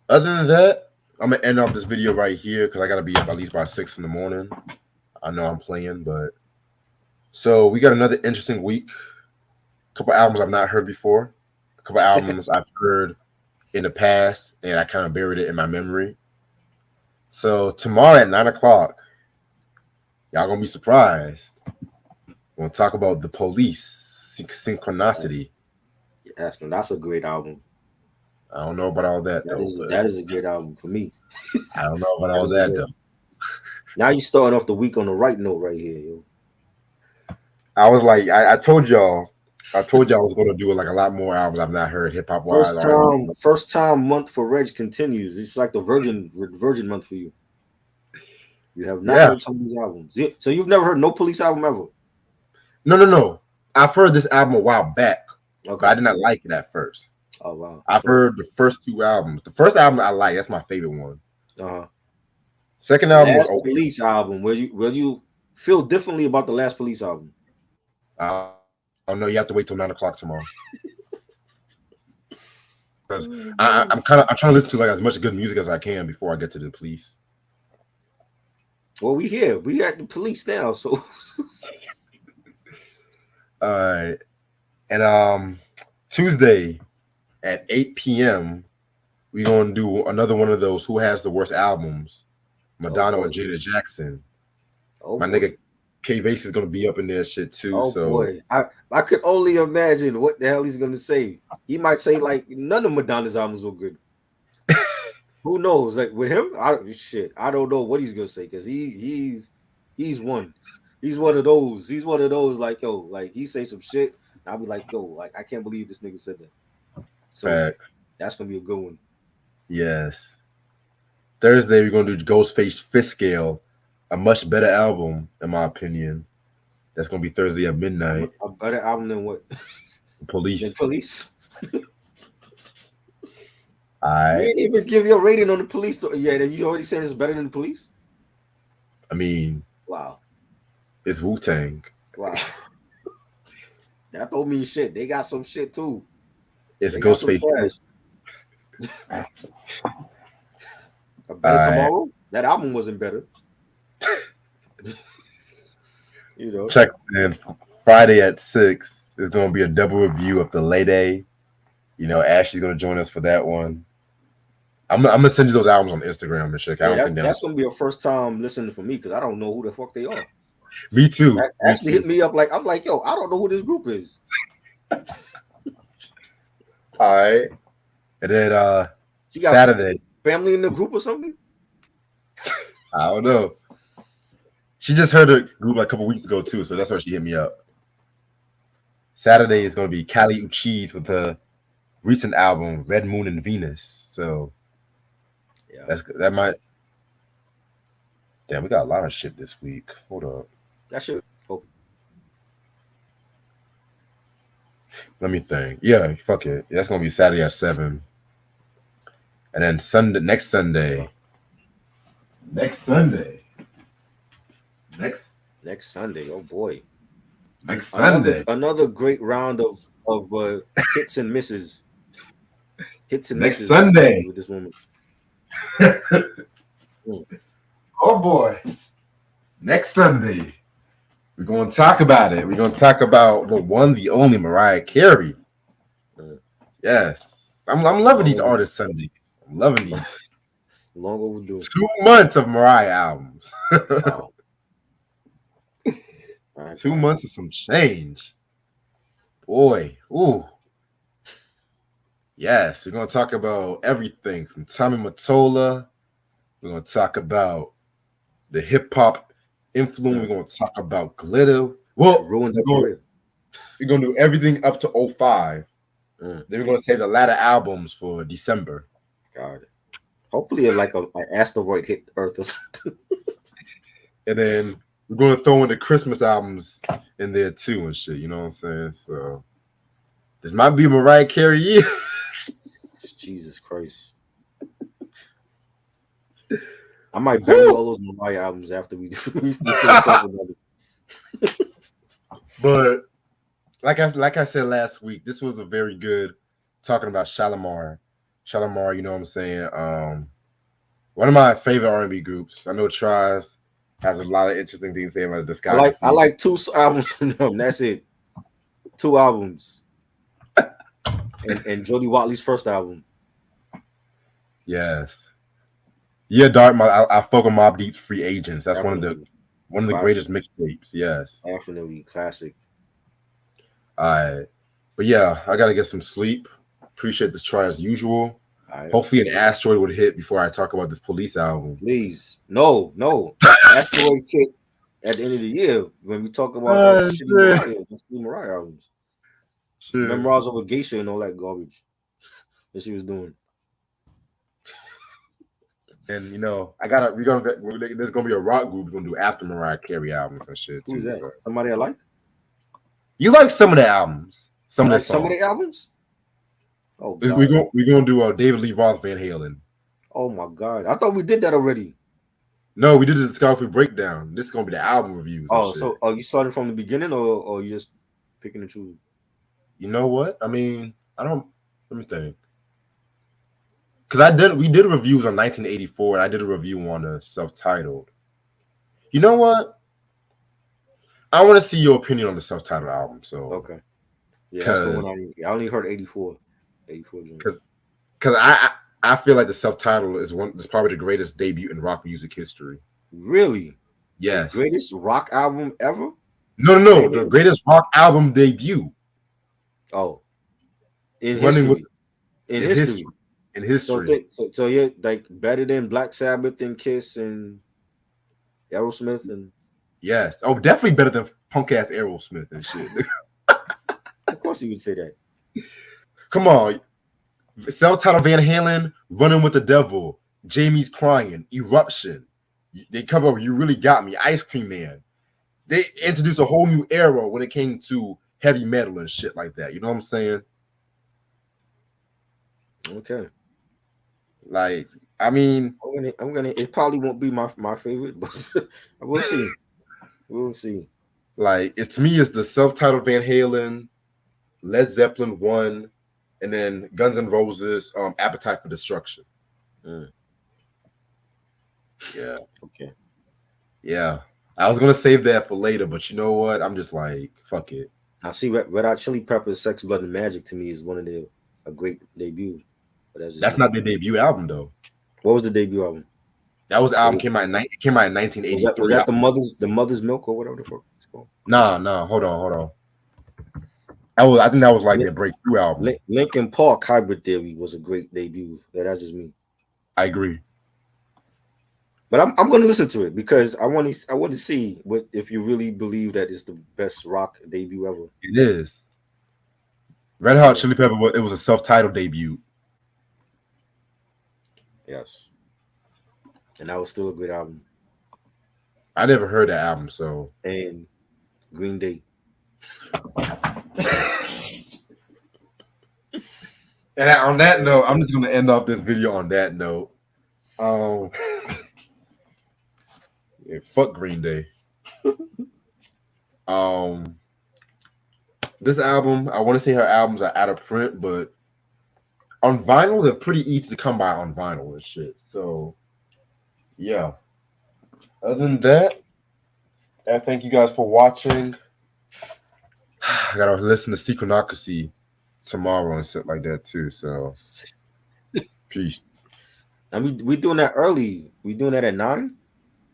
Other than that, I'm gonna end off this video right here because I gotta be up at least by 6 in the morning. I know I'm playing, but so we got another interesting week. A couple albums I've not heard before. A couple albums I've heard in the past, and I kind of buried it in my memory. So tomorrow at 9 o'clock, y'all gonna be surprised. We're gonna talk about the Police Yes, Synchronicity. yes, and that's a great album. I don't know about all that That though, is but that is a great album for me. I don't know about That all is a that great. though. Now you starting off the week on the right note right here, yo. I was like, I told y'all I was gonna do like a lot more albums I've not heard hip hop wise, First R&B. time, first time month for Reg continues. It's like the Virgin month for you. You have not Yeah, heard some of these albums. So you've never heard no Police album ever. no. I've heard this album a while back, but I Okay. did not like it at first. Oh wow. I've So heard the first two albums. The first album I like, that's my favorite one. uh Second the album was last okay. Police album, where you feel differently about the last Police album. I don't know. You have to wait till 9 o'clock tomorrow because Oh, I'm man. I'm trying to listen to like as much good music as I can before I get to the Police. Well, we here. We at the Police now. So Uh, and Tuesday at 8 p.m. we're gonna do another one of those Who Has the Worst Albums, oh Madonna boy. and Jada Jackson. Oh My boy. nigga K Vase is gonna be up in there shit too. Oh So boy. I could only imagine what the hell he's gonna say. He might say like none of Madonna's albums were good. Who knows? Like with him, I don't know what he's gonna say because he's one. He's one of those. He's one of those like yo, like he say some shit. I'll be like, yo, like I can't believe this nigga said that. So fact, that's gonna be a good one. yes. Thursday we're gonna do Ghostface Fifth Scale, a much better album in my opinion. That's gonna be Thursday at midnight. A better album than what? Than Police. Police. All You right. ain't even give your rating on the Police. Yeah, then you already saying it's better than the Police. I mean, Wow, it's Wu Tang. wow. That don't mean shit. They got some shit too. It's They got some Ghostface. trash. A All better right. tomorrow. That album wasn't better. You know. Check and Friday at 6 is going to be a double review of the Lady. You know, Ashley's going to join us for that one. I'm gonna send you those albums on Instagram and shit. I Yeah, don't think that's gonna be a first time listening for me because I don't know who the fuck they are. Me too. Ashley hit me up like I'm like, yo, I don't know who this group is. All right, and then She got Saturday, family in the group or something. I don't know. She just heard the group like a couple weeks ago too, so that's why she hit me up. Saturday is gonna be Kali Uchis with her recent album Red Moon and Venus. So Yeah, that might. Damn, we got a lot of shit this week. Hold up. that shit. Let me think. Yeah, fuck it. That's gonna be Saturday at 7. And then Sunday next Sunday. Next Sunday. Next Sunday. Oh boy. Next Sunday. Another great round of hits and misses. Hits and Next misses Sunday with this woman. Oh boy. Next Sunday. We're gonna talk about it. We're gonna talk about the one, the only Mariah Carey. Yes. I'm loving these artists Sundays. I'm loving these. Long overdue. 2 months of Mariah albums. Wow. 2 months of some change. Boy. Ooh. Yes, we're gonna talk about everything from Tommy Mottola. We're gonna talk about the hip hop influence. We're gonna talk about glitter. Well, ruined we're gonna do everything up to 05. Then we're gonna save the latter albums for December. God. Hopefully, like an asteroid hit Earth or something. And then we're gonna throw in the Christmas albums in there too and shit. You know what I'm saying? So this might be Mariah Carey year. Jesus Christ. I might bury all those Mariah albums after we finish talking about it. But like I said last week, this was a very good talking about Shalimar. Shalimar, you know what I'm saying? One of my favorite R&B groups. I know Traz has a lot of interesting things to say about this guy. I like 2 albums from them. That's it. 2 albums. and Jody Watley's first album. Yes. Yeah, Dark. I fuck with Mobb Deep's Free Agents. That's Definitely. one of the greatest mixtapes. Yes. Definitely classic. All right. But yeah, I gotta get some sleep. Appreciate this try as usual. Right. Hopefully an asteroid would hit before I talk about this Police album. Please. No. Asteroid hit at the end of the year when we talk about that shitty Mariah albums. Memoirs of a Geisha and all that garbage that she was doing. And you know, there's gonna be a rock group gonna do after Mariah Carey albums and shit. Who's too, that? So. Somebody I like? You like some of the albums? Some of the albums? Oh, God. We're gonna do David Lee Roth Van Halen. Oh my God! I thought we did that already. No, we did the discography breakdown. This is gonna be the album reviews. Oh, so are you starting from the beginning or you just picking and choosing? You know what? I mean, let me think. Because we did reviews on 1984, and I did a review on the self-titled. You know what? I want to see your opinion on the self-titled album. So okay, yeah, that's the one I only heard 84. Because I feel like the self-titled is probably the greatest debut in rock music history. Really? Yes. The greatest rock album ever? No, the greatest rock album debut. Oh, in history. In history. In history. So yeah, like better than Black Sabbath and Kiss and Aerosmith and yes. Oh, definitely better than punk ass Aerosmith and shit. Of course you would say that. Come on. Self-titled Van Halen, Running with the Devil, Jamie's Crying, Eruption. They cover You Really Got Me, Ice Cream Man. They introduced a whole new era when it came to heavy metal and shit like that. You know what I'm saying? Okay. Like, I mean, I'm gonna. It probably won't be my favorite, but we'll see. We'll see. Like, to me, it's the self-titled Van Halen, Led Zeppelin 1, and then Guns N' Roses, Appetite for Destruction. Yeah. Okay. Yeah. I was gonna save that for later, but you know what? I'm just like, fuck it. I see Red Hot Chili Peppers, "Sex, Blood, and Magic" to me is one of their a great debut. But that's just That's me. not their debut album though. What was the debut album? That was Was album it came out in was 1983. that the Mother's Milk or whatever the fuck it's called? Nah, hold on. I think that was like their breakthrough album. Linkin Park Hybrid Theory was a great debut. That's just me. I agree. But I'm going to listen to it because I want to see what if you really believe that it's the best rock debut ever. It is. Red Hot Chili Pepper. It was a self-titled debut. Yes, and that was still a good album. I never heard that album, so. And Green Day. And on that note, I'm just gonna end off this video on that note. Yeah, fuck Green Day. This album, I want to say her albums are out of print, but on vinyl, they're pretty easy to come by on vinyl and shit. So, yeah. Other than that, I thank you guys for watching. I gotta listen to Secretocracy tomorrow and shit like that too. So, peace. I mean, we doing that early. We doing that at 9.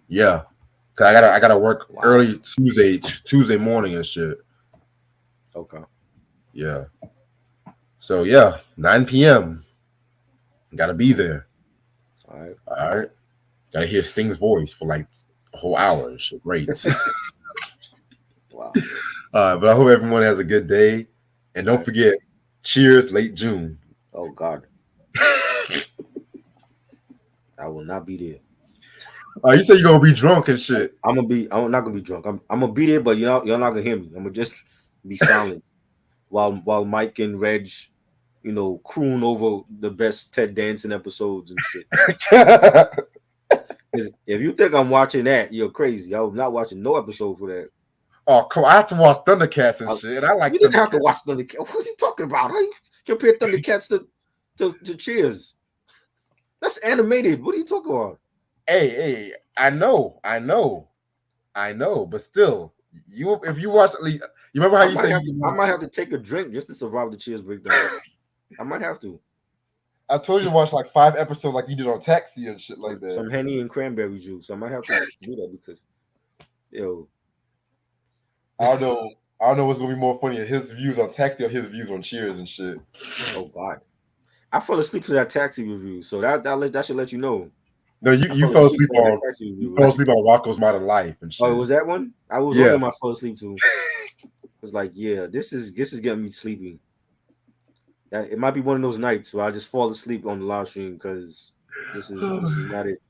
Yeah, cause I gotta work early Tuesday morning and shit. Okay. Yeah. So yeah, 9 p.m. Gotta be there. All right. All right. Gotta hear Sting's voice for like a whole hour and shit. Great. Wow. But I hope everyone has a good day, and don't forget, cheers, late June. Oh God. I will not be there. You say you're gonna be drunk and shit. I'm not gonna be drunk. I'm gonna be there, but you're not gonna hear me. I'm gonna just be silent while Mike and Reg, croon over the best Ted Danson episodes and shit. If you think I'm watching that, you're crazy. I'm not watching no episode for that. Oh, come on. I have to watch Thundercats and shit. And I like. You didn't have to watch Thundercats. What's he talking about? How you compare Thundercats to Cheers? That's animated. What are you talking about? Hey, I know, but still, if you watch, you remember how I might have to take a drink just to survive the Cheers breakdown. I might have to. I told you to watch like 5 episodes, like you did on Taxi and shit like that. Some Henny and cranberry juice. I might have to do that because, I don't know what's gonna be more funny, his views on Taxi or his views on Cheers and shit. Oh God, I fell asleep to that Taxi review, so that should let you know. No, you fell asleep on Rocco's Modern Life and shit. Oh, was that one? I was on them. I fell asleep to. It's like, yeah, this is getting me sleepy. It might be one of those nights where I just fall asleep on the live stream because this is not it.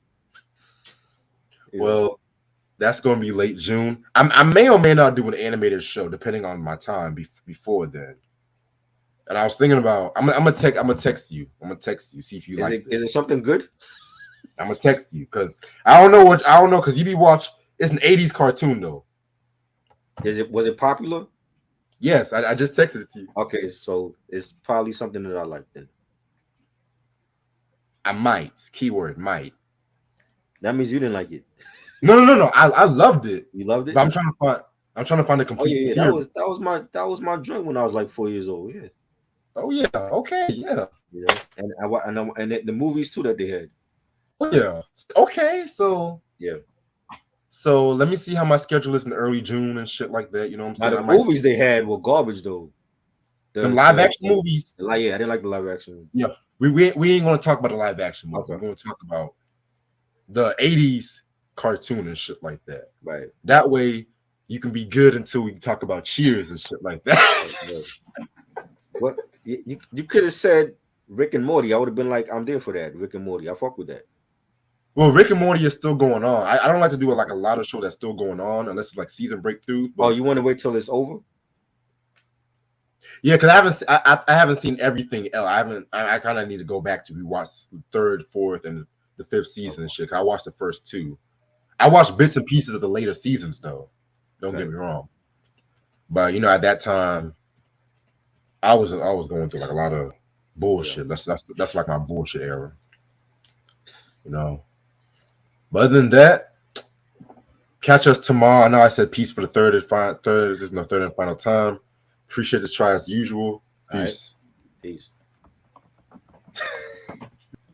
Well, that's going to be late June. I may or may not do an animated show depending on my time before then. And I was thinking about I'm gonna text you. See if you like it. Is it something good? I'm gonna text you because I don't know because you be watch. It's an 80s cartoon though. Was it popular? Yes, I just texted it to you. Okay, so it's probably something that I like then. I might. Keyword might. That means you didn't like it. No. I loved it. You loved it? But I'm trying to find a complete. Oh yeah. That was my joint when I was like 4 years old. Yeah. Oh yeah. Okay. Yeah. And the movies too that they had. Oh yeah. Okay. So yeah. So let me see how my schedule is in early June and shit like that. You know what I'm saying? The movies they had were garbage though. The live action movies. I didn't like the live action. Yeah. We ain't gonna talk about the live action movies. Okay. We're gonna talk about the 80s cartoon and shit like that. Right. That way you can be good until we talk about Cheers and shit like that. What you could have said Rick and Morty. I would have been like, I'm there for that. Rick and Morty. I fuck with that. Well, Rick and Morty is still going on. I don't like to do like a lot of show that's still going on unless it's like season breakthroughs. But... Oh, you want to wait till it's over? Yeah, because I haven't seen everything else. I kind of need to go back to rewatch the 3rd, 4th, and the 5th season and shit. I watched the first 2. I watched bits and pieces of the later seasons though. Don't get me wrong. But at that time, I was going through like a lot of bullshit. That's like my bullshit era. But other than that, Catch us tomorrow. I know I said peace for the third This is my third and final time. Appreciate this try as usual. All right. Peace. Peace.